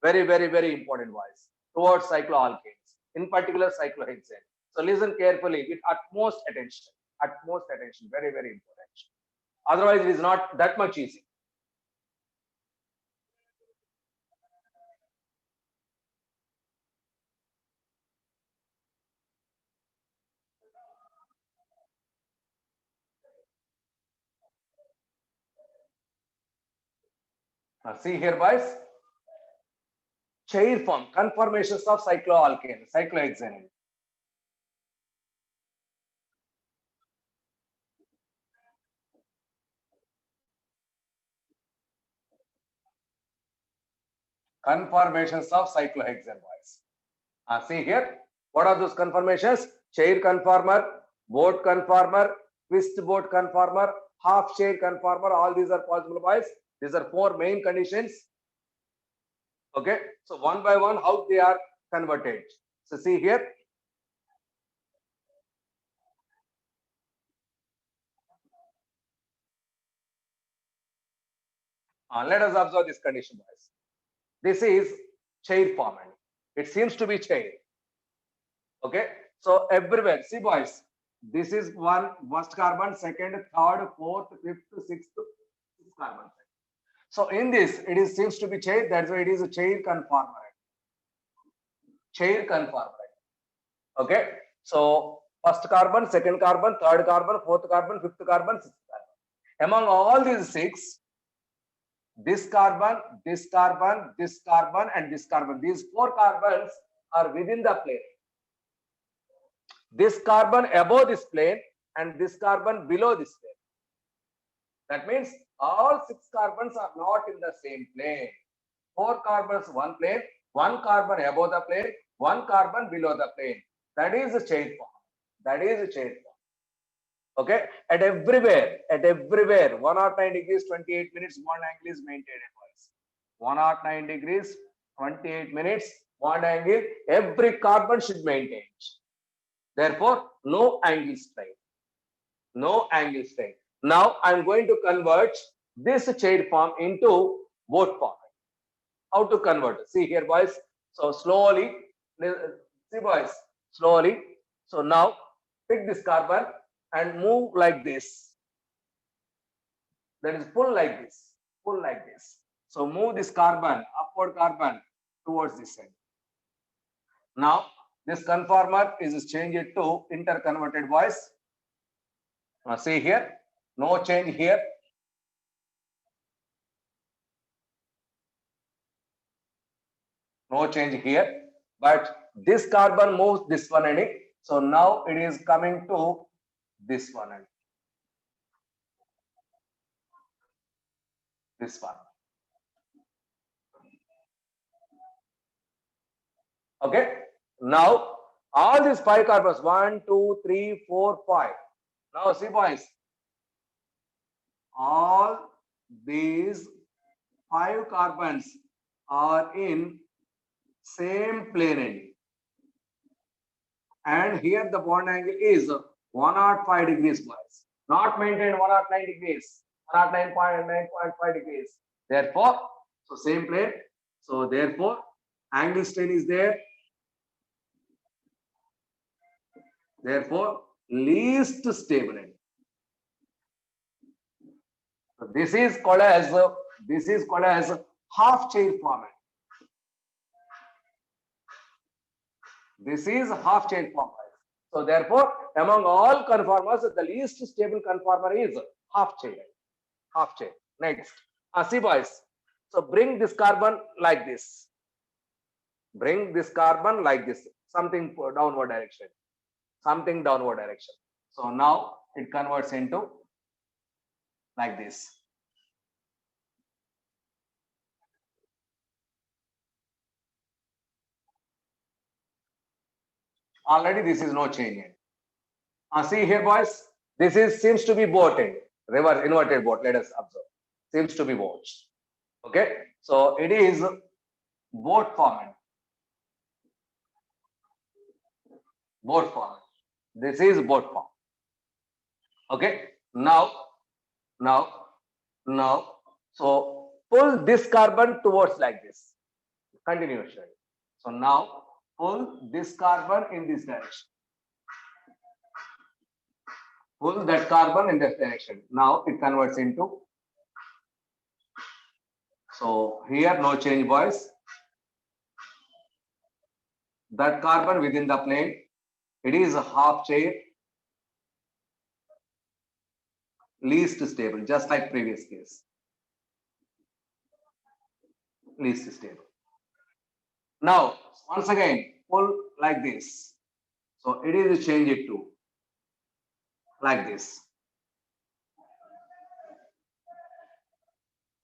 very, very, very important, boys, towards cycloalkanes, in particular cyclohexane. So listen carefully with utmost attention, very, very important. Otherwise, it is not that much easy. Now see here, boys. Chair form, conformations of cyclohexane. Conformations of cyclohexane, boys. See here, what are those conformations? Chair conformer, boat conformer, twist boat conformer, half chair conformer. All these are possible, boys. These are 4 main conditions. Okay, so one by one, how they are converted. So see here. Let us observe this condition, boys. This is chain formant. It seems to be chain. Okay. So everywhere, see, boys, this is first carbon, second, third, fourth, fifth, sixth carbon. So in this, it seems to be chain. That's why it is a chain conformant. Chain conformant. Okay. So first carbon, second carbon, third carbon, fourth carbon, fifth carbon, sixth carbon. Among all these six, this carbon, this carbon, this carbon, and this carbon, these four carbons are within the plane. This carbon above this plane and this carbon below this plane. That means all six carbons are not in the same plane. Four carbons, one plane, one carbon above the plane, one carbon below the plane. That is a chain form. That is a chain form. Okay. At everywhere, 109 degrees, 28 minutes, bond angle is maintained. 109 degrees, 28 minutes, bond angle, every carbon should maintain. Therefore, no angle strain. No angle strain. Now, I am going to convert this chain form into boat form. How to convert? See here, boys. So slowly, see, boys, slowly. So now, pick this carbon and move like this. That is pull like this. Pull like this. So move this carbon, upward carbon towards this side. Now, this conformer is changed to interconverted, boys. Now see here, no change here. No change here. But this carbon moves this one and it. So now it is coming to this one and this one. Okay. Now all these five carbons, 1, 2, 3, 4, 5. Now see, boys, all these five carbons are in same plane end. And here the bond angle is 105 degrees, boys. Not maintained 109 degrees, 109.5 degrees. Therefore, so same plane. So therefore, angle strain is there. Therefore, least stable end. So this is called as half chain format. This is half chain format. So therefore, among all conformers, the least stable conformer is half chain. Half chain. Next, see, boys. So bring this carbon like this. Bring this carbon like this. Something downward direction. Something downward direction. So now it converts into like this. Already this is no change. See here, boys. This is seems to be boat end. Reverse inverted boat. Let us observe. Seems to be boat. Okay. So it is boat format. Boat format. This is boat form. Okay. Now. So pull this carbon towards like this. Continuation. So now pull this carbon in this direction. Pull that carbon in this direction. Now it converts into. So here no change, boys. That carbon within the plane, it is a half chain, least stable, just like previous case. Least stable. Now, once again, pull like this. So it is change it to like this.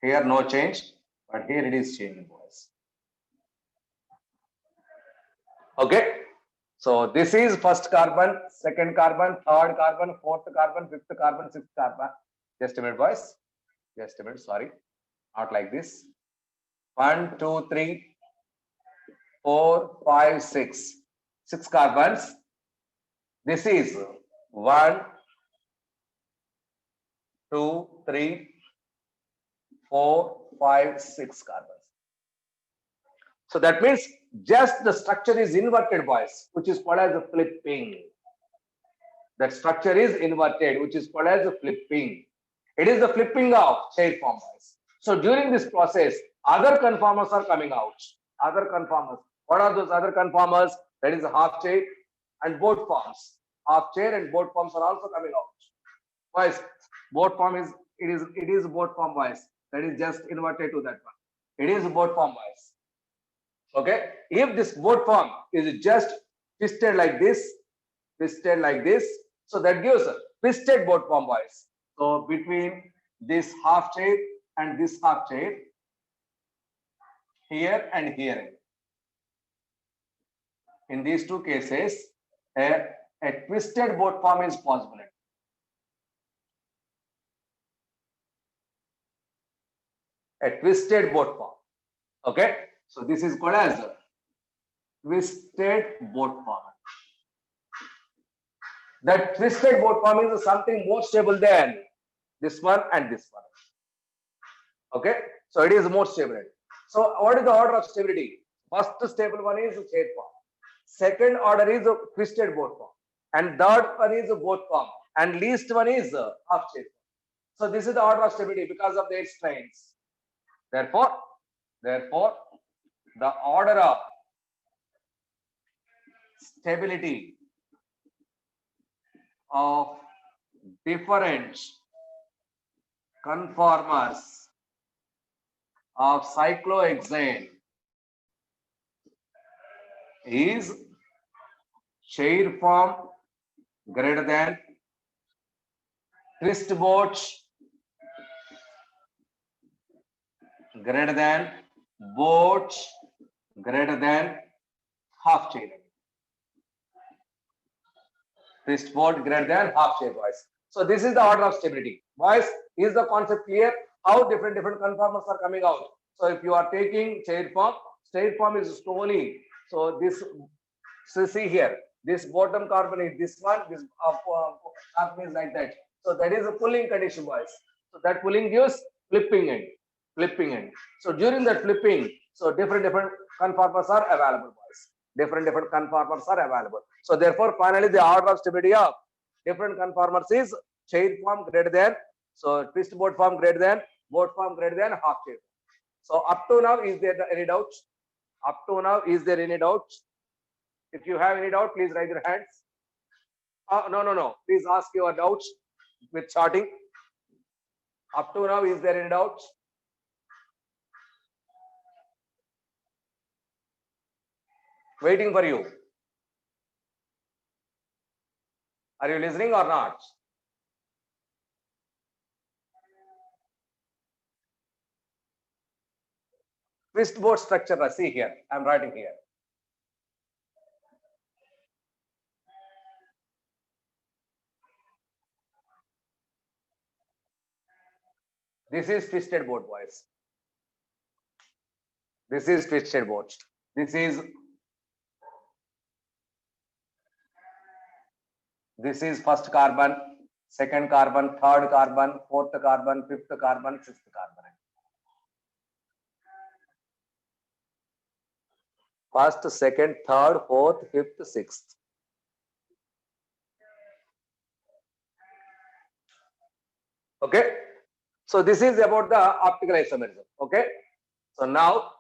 Here no change, but here it is changing, boys. Okay. So this is first carbon, second carbon, third carbon, fourth carbon, fifth carbon, sixth carbon. Just a minute, boys. Just a minute. Sorry, not like this. 1, 2, 3, 4, 5, 6. 6 carbons. This is 1, 2, 3, 4, 5, 6 carbons. So that means just the structure is inverted, boys, which is called as a flipping. That structure is inverted, which is called as a flipping. It is the flipping of chair form, boys. So during this process, other conformers are coming out. Other conformers. What are those other conformers? That is a half chair and boat forms. Half chair and boat forms are also coming out. Boys, boat form is it is boat form, boys. That is just inverted to that one. It is boat form, boys. Okay, if this boat form is just twisted like this, so that gives a twisted boat form, boys. So between this half chair and this half chair, here and here, in these two cases, a twisted boat form is possible. A twisted boat form. Okay, so this is called as a twisted boat form. That twisted boat form is something more stable than this one and this one. Okay, so it is more stable. So what is the order of stability? First stable one is chair form. Second order is a twisted boat form. And third one is a boat form. And least one is a half chair form. So this is the order of stability because of their strains. Therefore, the order of stability of different conformers of cyclohexane is chair form greater than twist boat greater than boat greater than half chair. Twist boat greater than half chair, boys. So this is the order of stability. Boys, is the concept clear? How different conformers are coming out. So if you are taking chair form is slowly. So this, so see here, this bottom carbon is this one, this carbon is like that. So that is a pulling condition, boys. So that pulling gives flipping end. So during that flipping, so different conformers are available, boys. Different conformers are available. So therefore, finally, the order of stability of different conformers is chair form greater than, so twist boat form greater than, boat form greater than half chair. So up to now, is there any doubt? Up to now, is there any doubt? If you have any doubt, please raise your hands. No. Please ask your doubts with charting. Up to now, is there any doubt? Waiting for you. Are you listening or not? Twist boat structure, see here. I am writing here. This is twisted boat, boys. This is twisted boat. This is first carbon, second carbon, third carbon, fourth carbon, fifth carbon, sixth carbon. First, second, third, fourth, fifth, sixth. Okay. So this is about the optical isomerism. Okay. So now,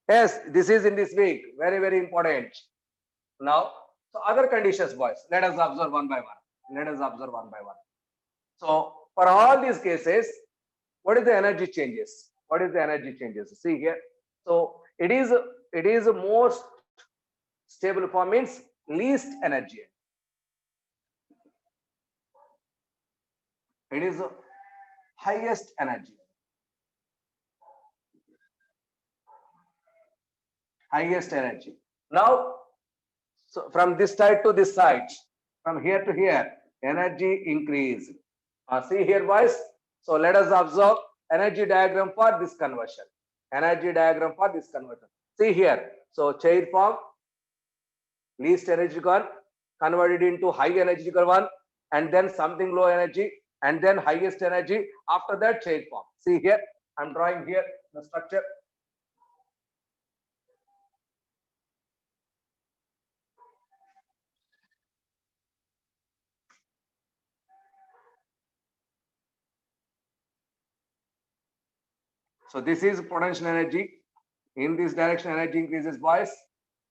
yes, this is in this week. Very important. Now, so other conditions, boys. Let us observe one by one. So for all these cases, what is the energy changes? See here. So it is most stable form, means least energy. It is highest energy. Now, so from this side to this side, from here to here, energy increase. See here, boys. So let us observe energy diagram for this conversion. See here. So chair form, least energy one, converted into high energy one, and then something low energy, and then highest energy. After that, chair form. See here, I'm drawing here the structure. So this is potential energy. In this direction, energy increases, boys.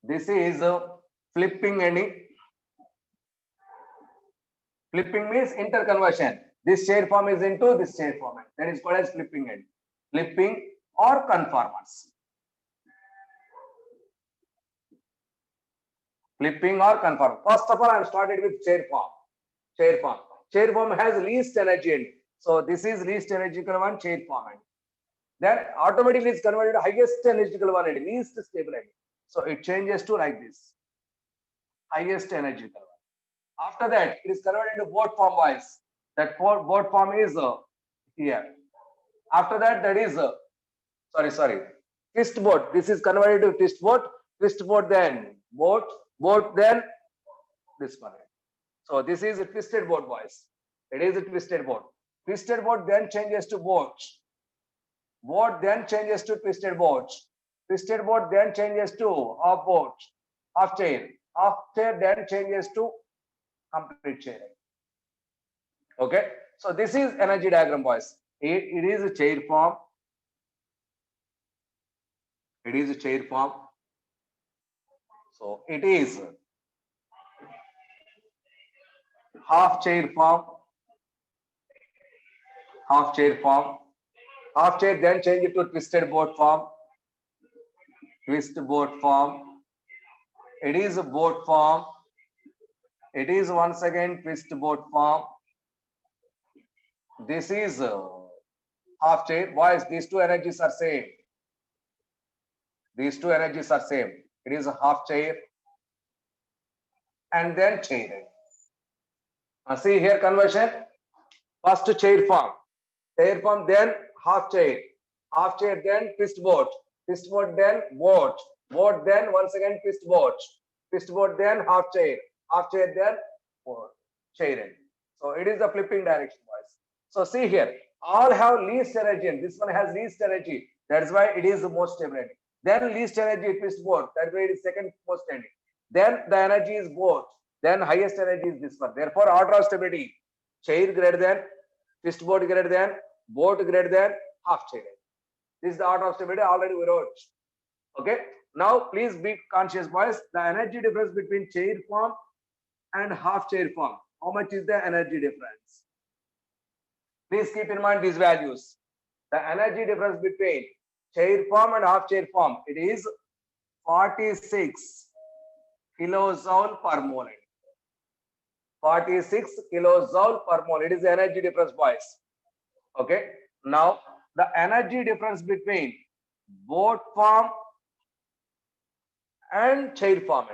This is flipping energy. Flipping means interconversion. This chair form is into this chair form. That is called as flipping end. Flipping or conformance. Flipping or conform. First of all, I have started with chair form. Chair form. Chair form has least energy end. So this is least energetical one, chair form end. Then automatically it's converted to highest energetical one end, least stable end. So it changes to like this. Highest energetical one. After that, it is converted into boat form wise. That boat form is here. After that, that is sorry, twist boat. This is converted to twist boat then boat then this one. So this is a twisted boat, boys. It is a twisted boat. Twisted boat then changes to boat. Boat then changes to twisted boat. Twisted boat then changes to half boat, half chair. Half chair then changes to complete chair. Okay. So this is energy diagram, boys. It is a chair form. It is a chair form. So it is half chair form. Half chair form. Half chair then change it to twisted boat form. Twist boat form. It is a boat form. It is once again twist boat form. This is half chair. Boys, these two energies are same. These two energies are same. It is a half chair and then chair. Now see here conversion. First chair form. Chair form then half chair. Half chair then twist boat. Twist boat then boat. Boat then once again twist boat. Twist boat then half chair. Half chair then chair. So it is the flipping direction, boys. So see here, all have least energy and this one has least energy. That's why it is the most stable energy. Then least energy twist boat. That's why it is second most energy. Then the energy is boat. Then highest energy is this one. Therefore, order of stability, chair greater than, twist boat greater than, boat greater than, half chair. This is the order of stability already we wrote. Okay. Now please be conscious, boys. The energy difference between chair form and half chair form. How much is the energy difference? Please keep in mind these values. The energy difference between chair form and half chair form, it is 46 kilojoule per mole. 46 kilojoule per mole. It is the energy difference, boys. Okay. Now the energy difference between boat form and chair form.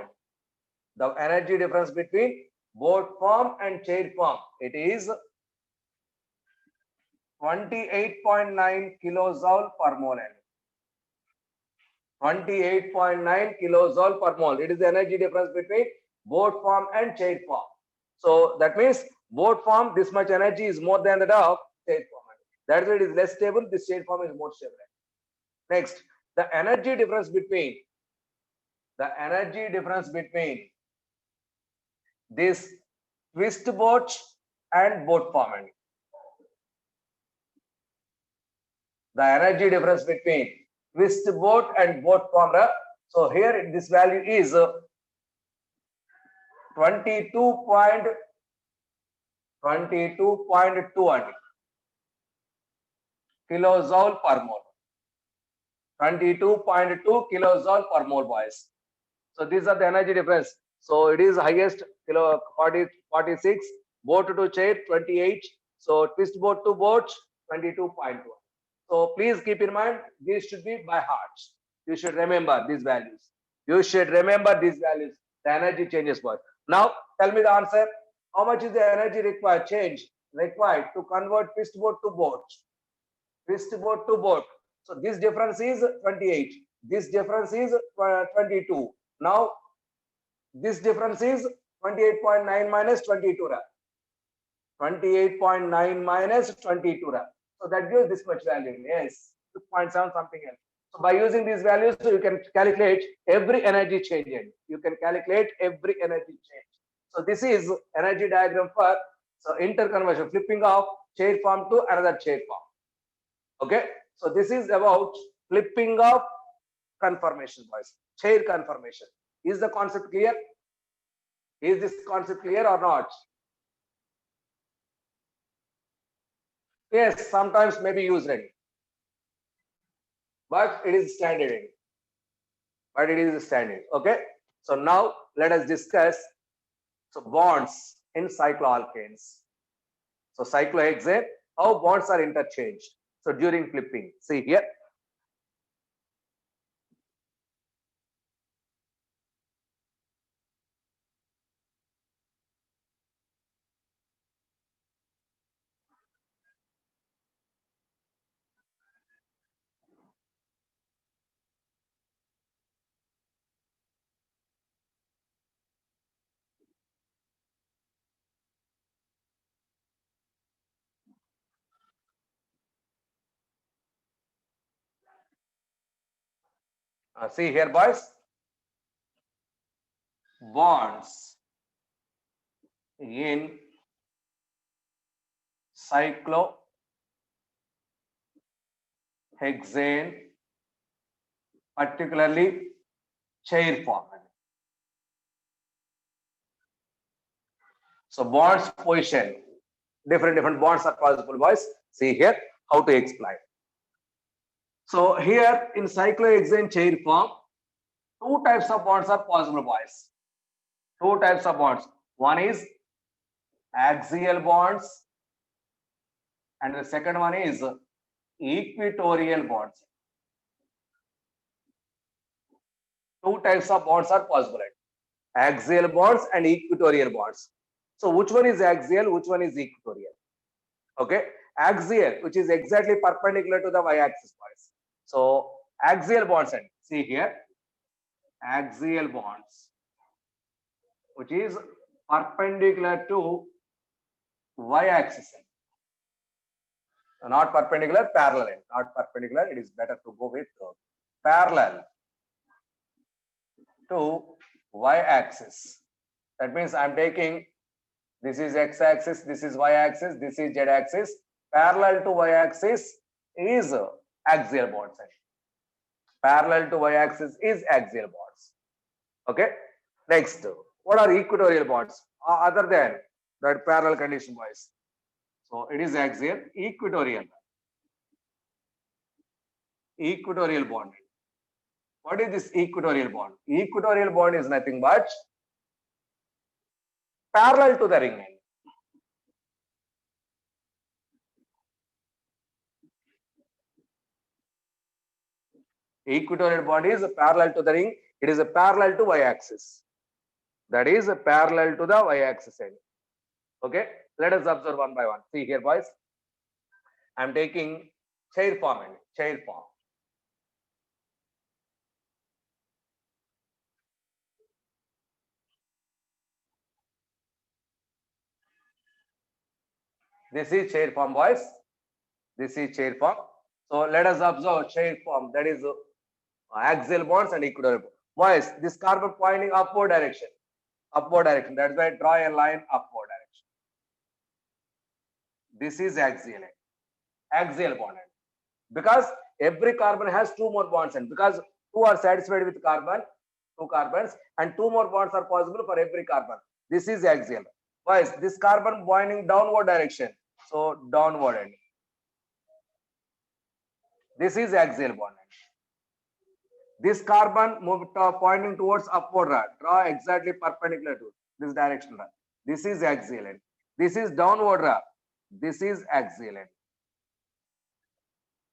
The energy difference between boat form and chair form, it is 28.9 kilojoule per mole. 28.9 kilojoule per mole. It is the energy difference between boat form and chair form. So that means boat form, this much energy is more than that of chair form. That's why it is less stable. This chair form is more stable. Next, the energy difference between this twist boat and boat form. The energy difference between twist boat and boat form. So here this value is 22.2 kilojoule per mole. 22.2 kilojoule per mole, boys. So these are the energy difference. So it is highest 46, boat to chair 28. So twist boat to boat 22.1. So please keep in mind, these should be by heart. You should remember these values. You should remember these values. The energy changes, boys. Now tell me the answer. How much is the energy required to convert twist boat to boat? Twist boat to boat. So this difference is 28. This difference is 22. Now this difference is 28.9 minus 22. 28.9 minus 22. So that gives this much value. Yes, 2.7 something else. So by using these values, you can calculate every energy change. You can calculate every energy change. So this is energy diagram for interconversion, flipping of chair form to another chair form. Okay, so this is about flipping of conformation, boys. Chair conformation. Is the concept clear? Is this concept clear or not? Yes, sometimes maybe used ready, but it is standard. But it is standard. Okay. So now let us discuss bonds in cycloalkanes. So cyclohexane, how bonds are interchanged. So during flipping, see here. See here, boys. Bonds in cyclohexane, particularly chair form. So bonds position, different bonds are possible, boys. See here how to explain. So here in cyclohexane chair form, two types of bonds are possible, boys. Two types of bonds. One is axial bonds, and the second one is equatorial bonds. Two types of bonds are possible. Axial bonds and equatorial bonds. So which one is axial, which one is equatorial? Okay, axial, which is exactly perpendicular to the y-axis, boys. So axial bonds, and see here, axial bonds, which is perpendicular to y-axis. Not perpendicular, parallel. Not perpendicular, it is better to go with parallel to y-axis. That means I'm taking, this is x-axis, this is y-axis, this is z-axis. Parallel to y-axis is axial bonds. Parallel to y-axis is axial bonds. Okay. Next, what are equatorial bonds? Other than that parallel condition, boys. So it is axial, equatorial. Equatorial bond. What is this equatorial bond? Equatorial bond is nothing but parallel to the ring end. Equatorial bond is parallel to the ring. It is a parallel to y-axis. That is a parallel to the y-axis end. Okay. Let us observe one by one. See here, boys. I am taking chair form and chair form. This is chair form, boys. This is chair form. So let us observe chair form. That is axial bonds and equatorial bonds. Boys, this carbon pointing upward direction. Upward direction. That's why I draw a line upward direction. This is axial. Axial bond. Because every carbon has two more bonds, and because two are satisfied with carbon, two carbons, and two more bonds are possible for every carbon. This is axial. Boys, this carbon pointing downward direction. So downward end. This is axial bond. This carbon moved pointing towards upward. Draw exactly perpendicular to this direction. This is axial end. This is downward. This is axial end.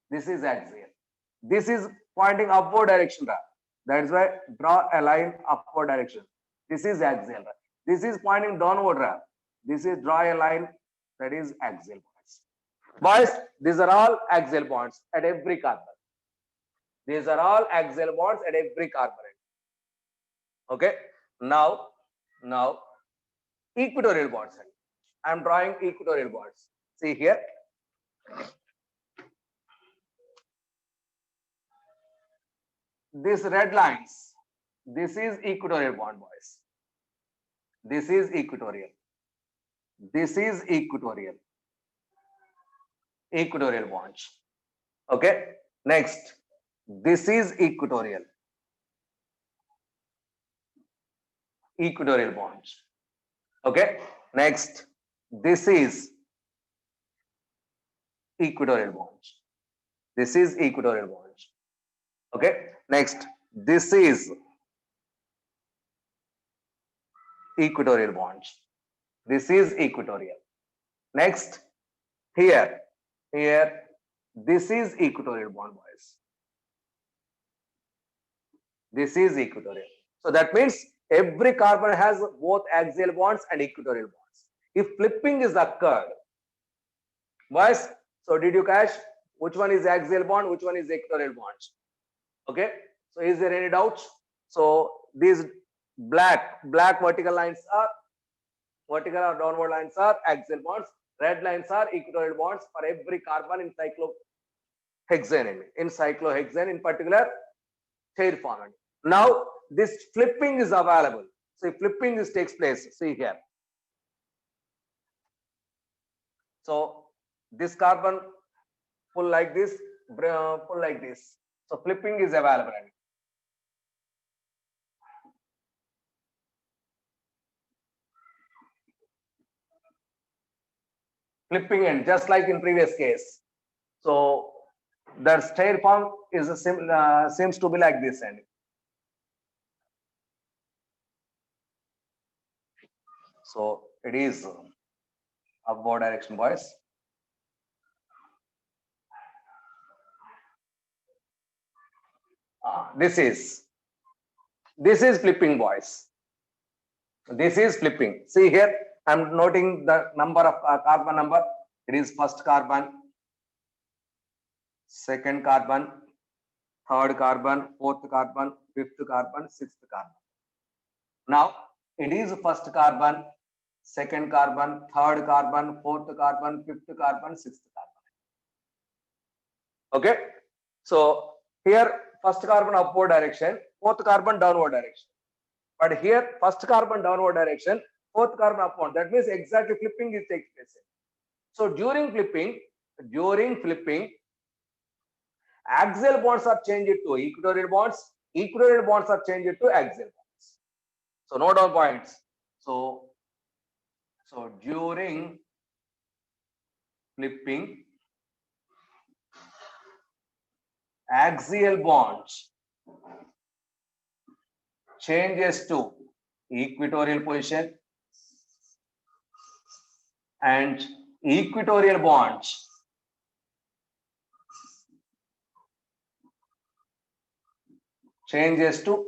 This is axial. This is pointing upward direction. That is why draw a line upward direction. This is axial. This is pointing downward. This is draw a line that is axial bonds. Boys, these are all axial bonds at every carbon. These are all axial bonds at every carbon. Okay. Now equatorial bonds. I am drawing equatorial bonds. See here. These red lines, this is equatorial bond, boys. This is equatorial. This is equatorial. Equatorial bonds. Okay. Next, this is equatorial. Equatorial bonds. Okay. Next, this is equatorial bonds. This is equatorial bonds. Okay. Next, this is equatorial bonds. This is equatorial. Next, here, this is equatorial bond, boys. This is equatorial. So that means every carbon has both axial bonds and equatorial bonds. If flipping is occurred, boys, so did you catch which one is axial bond, which one is equatorial bonds? Okay. So is there any doubts? So these black vertical lines are vertical or downward lines are axial bonds. Red lines are equatorial bonds for every carbon in cyclohexane. In cyclohexane, in particular, chair form. Now this flipping is available. So if flipping takes place, see here. So this carbon pull like this, pull like this. So flipping is available. Flipping end, just like in previous case. So the stair form is seems to be like this end. So it is upward direction, boys. This is flipping, boys. This is flipping. See here, I'm noting the number of carbon number. It is first carbon, second carbon, third carbon, fourth carbon, fifth carbon, sixth carbon. Now it is first carbon, second carbon, third carbon, fourth carbon, fifth carbon, sixth carbon. Okay. So here first carbon upward direction, fourth carbon downward direction. But here first carbon downward direction, fourth carbon upward. That means exactly flipping is takes place. So during flipping, axial bonds are changed to equatorial bonds. Equatorial bonds are changed to axial bonds. So note down points. So during flipping, axial bonds changes to equatorial position and equatorial bonds changes to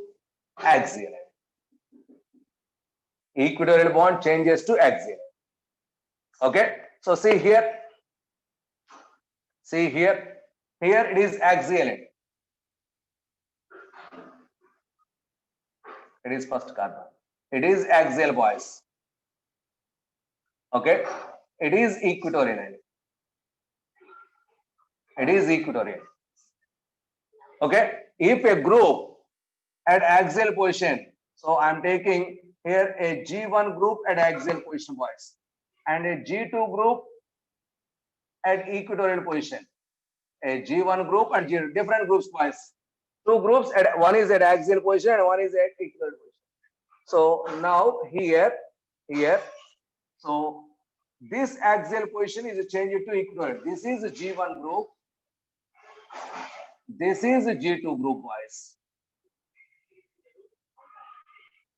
axial. Equatorial bond changes to axial. Okay. So see here. Here it is axial end. It is first carbon. It is axial, boys. Okay. It is equatorial end. It is equatorial. Okay. If a group at axial position, so I'm taking here a G1 group at axial position, boys, and a G2 group at equatorial position. A G1 group and G2, different groups, boys. Two groups, at one is at axial position and one is at equatorial position. So now here, so this axial position is changed to equatorial. This is a G1 group. This is a G2 group, boys.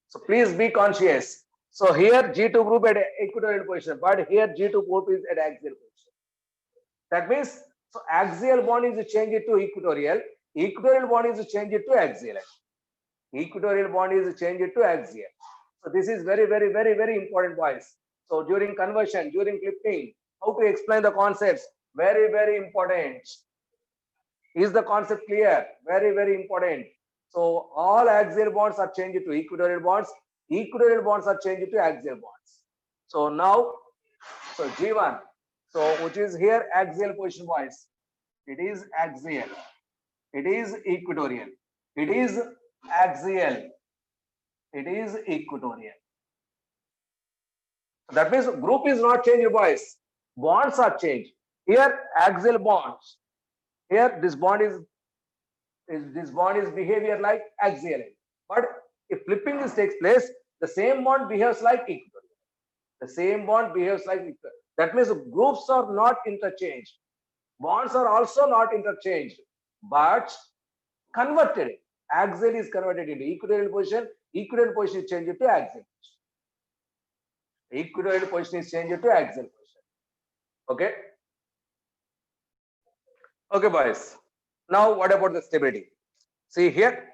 So please be conscious. So here G2 group at equatorial position, but here G2 group is at axial position. That means, so axial bond is changed to equatorial. Equatorial bond is changed to axial. Equatorial bond is changed to axial. So this is very, very, very, very important, boys. So during conversion, during flipping, how to explain the concepts? Very, very important. Is the concept clear? Very, very important. So all axial bonds are changed to equatorial bonds. Equatorial bonds are changed to axial bonds. So now So G1. So which is here axial position boys. It is axial. It is equatorial. It is axial. It is equatorial. That means group is not changed, boys. Bonds are changed. Here axial bonds. Here this bond is behavior like axial. But if flipping this takes place, the same bond behaves like equatorial. The same bond behaves like equatorial. That means groups are not interchanged. Bonds are also not interchanged, but converted. Axial is converted into equatorial position. Equatorial position is changed to axial position. Equatorial position is changed to axial position. Okay. Okay, boys. Now, what about the stability? See here.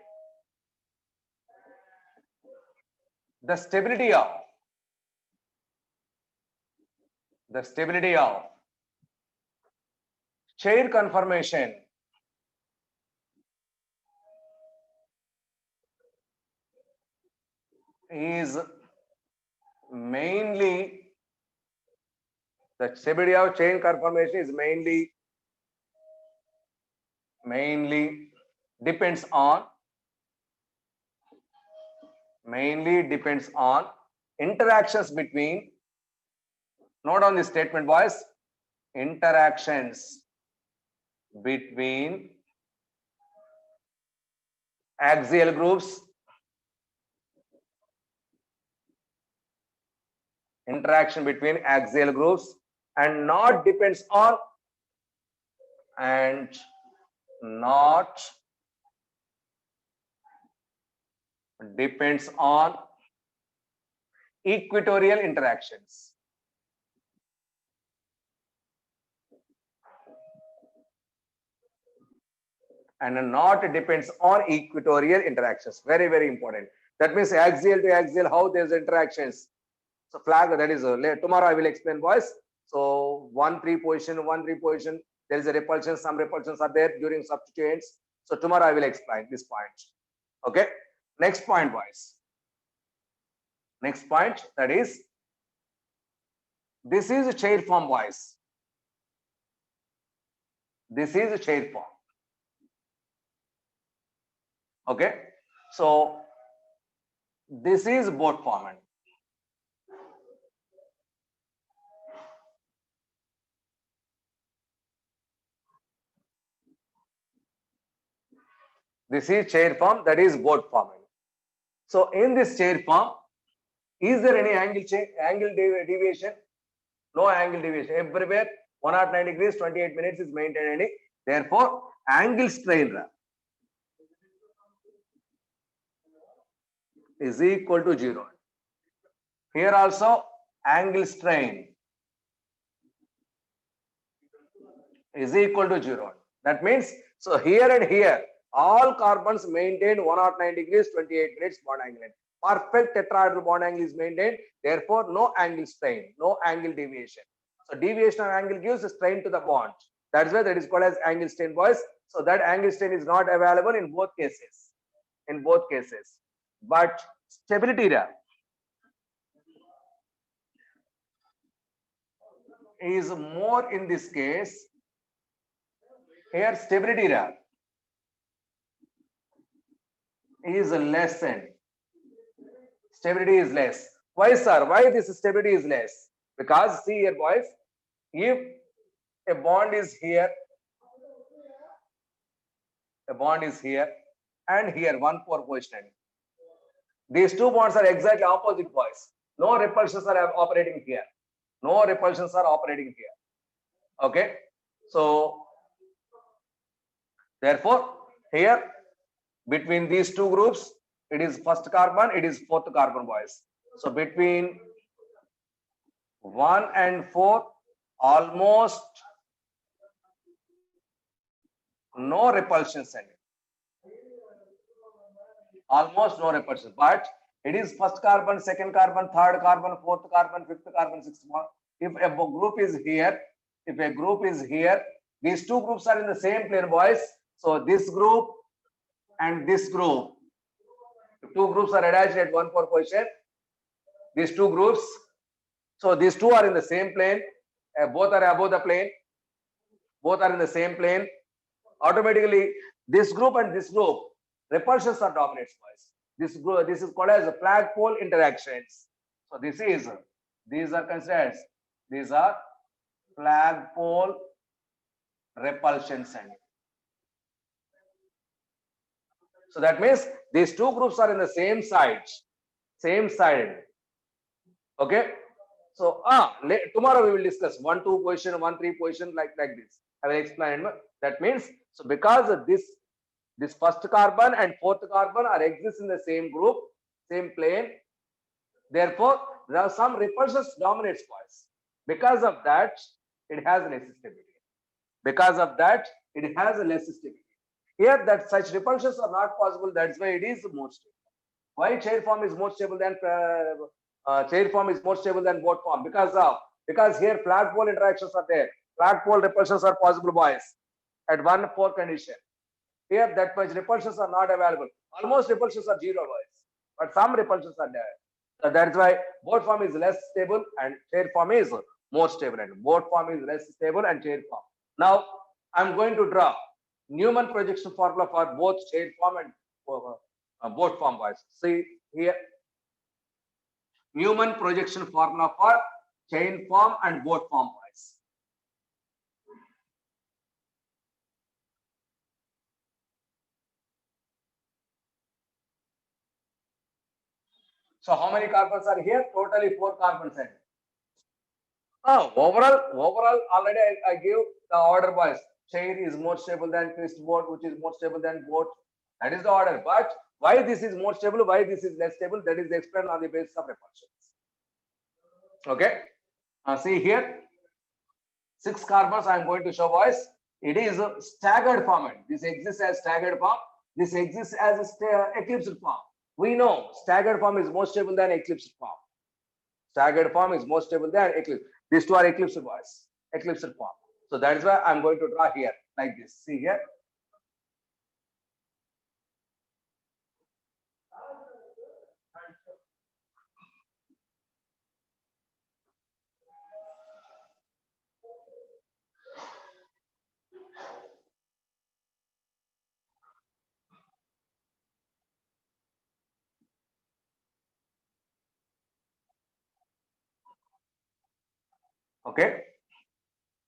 The stability of chair conformation is mainly depends on interactions between, note on this statement boys, interactions between axial groups, and not depends on equatorial interactions. And not depends on equatorial interactions. Very, very important. That means axial to axial, how there's interactions. So flag, that is tomorrow I will explain, boys. So 1-3 position, there is a repulsion, some repulsions are there during substituents. So tomorrow I will explain this point. Okay. Next point, boys. Next point, that is, this is a chair form, boys. This is a chair form. Okay. So this is boat formant. This is chair form, that is boat formant. So in this chair form, is there any angle deviation? No angle deviation. Everywhere 109 degrees, 28 minutes is maintained. Therefore, angle strain is equal to 0. Here also, angle strain is equal to 0. That means, so here and here, all carbons maintain 109 degrees, 28 minutes bond angle. Perfect tetrahedral bond angle is maintained. Therefore, no angle strain, no angle deviation. So deviation of angle gives a strain to the bond. That's why that is called as angle strain, boys. So that angle strain is not available in both cases. But stability is more in this case. Here stability is lessened. Stability is less. Why, sir? Why this stability is less? Because see here, boys, if a bond is here, and here 1-4 position. These two bonds are exactly opposite, boys. No repulsions are operating here. Okay. So therefore, here between these two groups, it is first carbon, it is fourth carbon, boys. So between 1 and 4, almost no repulsions. Almost no repulsion, but it is first carbon, second carbon, third carbon, fourth carbon, fifth carbon, sixth carbon. If a group is here, these two groups are in the same plane, boys. So this group and this group, two groups are attached at 1-4 position. These two groups, so these two are in the same plane. both are above the plane, both are in the same plane, automatically this group and this group repulsions are dominates, boys. This is called as flagpole interactions. So these are considered as, these are flagpole repulsions. And so that means these two groups are in the same side. Okay. So tomorrow we will discuss 1, 2 position, 1, 3 position, like this. I will explain. That means, so because of this first carbon and fourth carbon are exist in the same group, same plane. Therefore, there are some repulsions dominates, boys. Because of that, it has less stability. Because of that, it has a less stability. Here, that such repulsions are not possible. That's why it is more stable. Why chair form is more stable than boat form? Because here flagpole interactions are there. Flagpole repulsions are possible, boys, at 1-4 condition. Here, that much repulsions are not available. Almost repulsions are 0, boys, but some repulsions are there. So that's why boat form is less stable and chair form is more stable. And boat form is less stable and chair form. Now, I'm going to draw Newman projection formula for both chair form and boat form, boys. See here, Newman projection formula for chain form and boat form, boys. So how many carbons are here? Totally 4 carbons. Overall, already I give the order, boys. Chain is more stable than twist boat, which is more stable than boat. That is the order. But why this is more stable, why this is less stable, that is explained on the basis of repulsions. Okay. See here, 6 carbons I am going to show, boys. It is a staggered format. This exists as staggered form. This exists as eclipsed form. We know staggered form is more stable than eclipsed form. Staggered form is more stable than eclipse. These two are eclipsed, boys. Eclipsed form. So that is why I'm going to draw here like this. See here. Okay.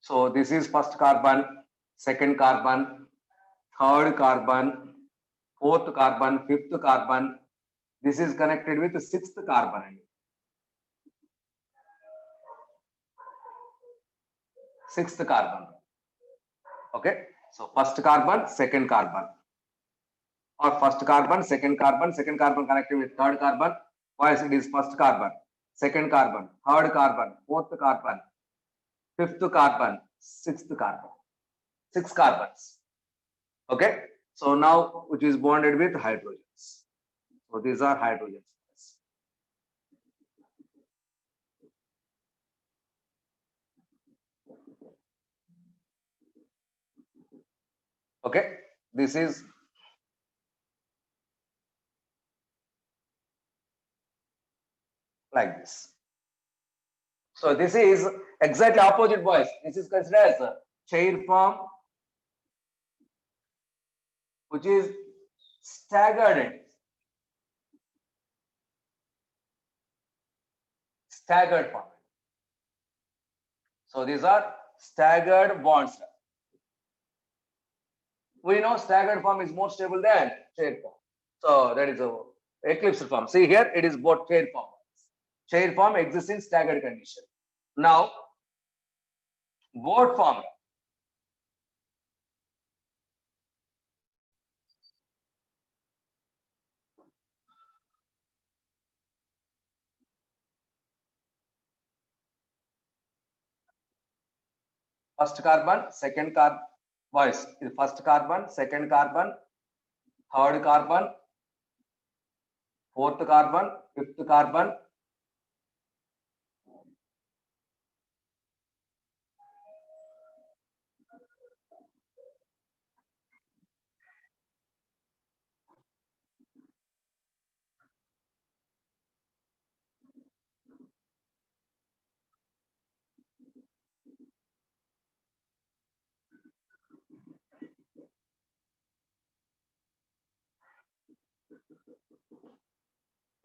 So this is first carbon, second carbon, third carbon, fourth carbon, fifth carbon. This is connected with the sixth carbon. Sixth carbon. Okay. So first carbon, second carbon. Or first carbon, second carbon connected with third carbon. Why it is first carbon, second carbon, third carbon, fourth carbon, fifth carbon, sixth carbon. 6 carbons. Okay. So now which is bonded with hydrogens. So these are hydrogens. Okay. This is like this. So this is exactly opposite, boys. This is considered as a chair form, which is staggered. Staggered form. So these are staggered bonds. We know staggered form is more stable than chair form. So that is a eclipse form. See here, it is both chair form. Chair form exists in staggered condition. Now, boat form. First carbon, second carbon, boys, first carbon, second carbon, third carbon, fourth carbon, fifth carbon.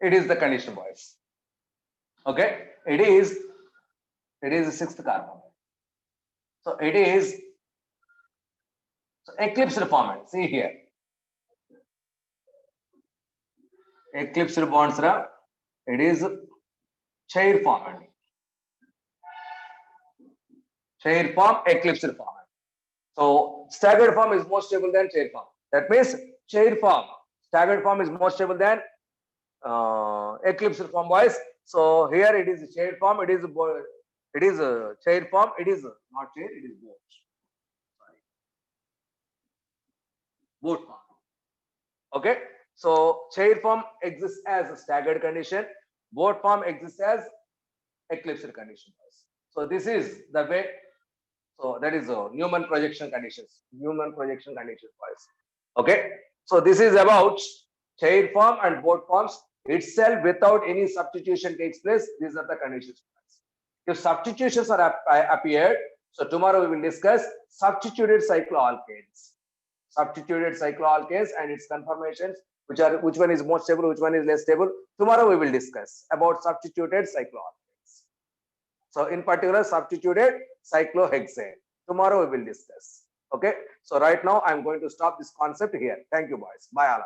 It is the condition, boys. Okay, it is the sixth carbon. So it is eclipsed format. See here, eclipsed bonds. It is chair format. Chair form, eclipsed format. So staggered form is more stable than chair form. That means chair form, staggered form is more stable than eclipsed form, boys. So here it is chair form. It is a chair form. It is not chair. It is boat. Sorry, boat form. Okay. So chair form exists as a staggered condition. Boat form exists as eclipsed condition. So this is the way. So that is Newman projection conditions. Newman projection conditions, boys. Okay. So this is about chair form and boat forms itself without any substitution takes place. These are the conditions. If substitutions are appeared, so tomorrow we will discuss substituted cycloalkanes. Substituted cycloalkanes and its conformations, which one is more stable, which one is less stable. Tomorrow we will discuss about substituted cycloalkanes. So in particular, substituted cyclohexane. Tomorrow we will discuss. Okay. So right now I'm going to stop this concept here. Thank you, boys. Bye, all.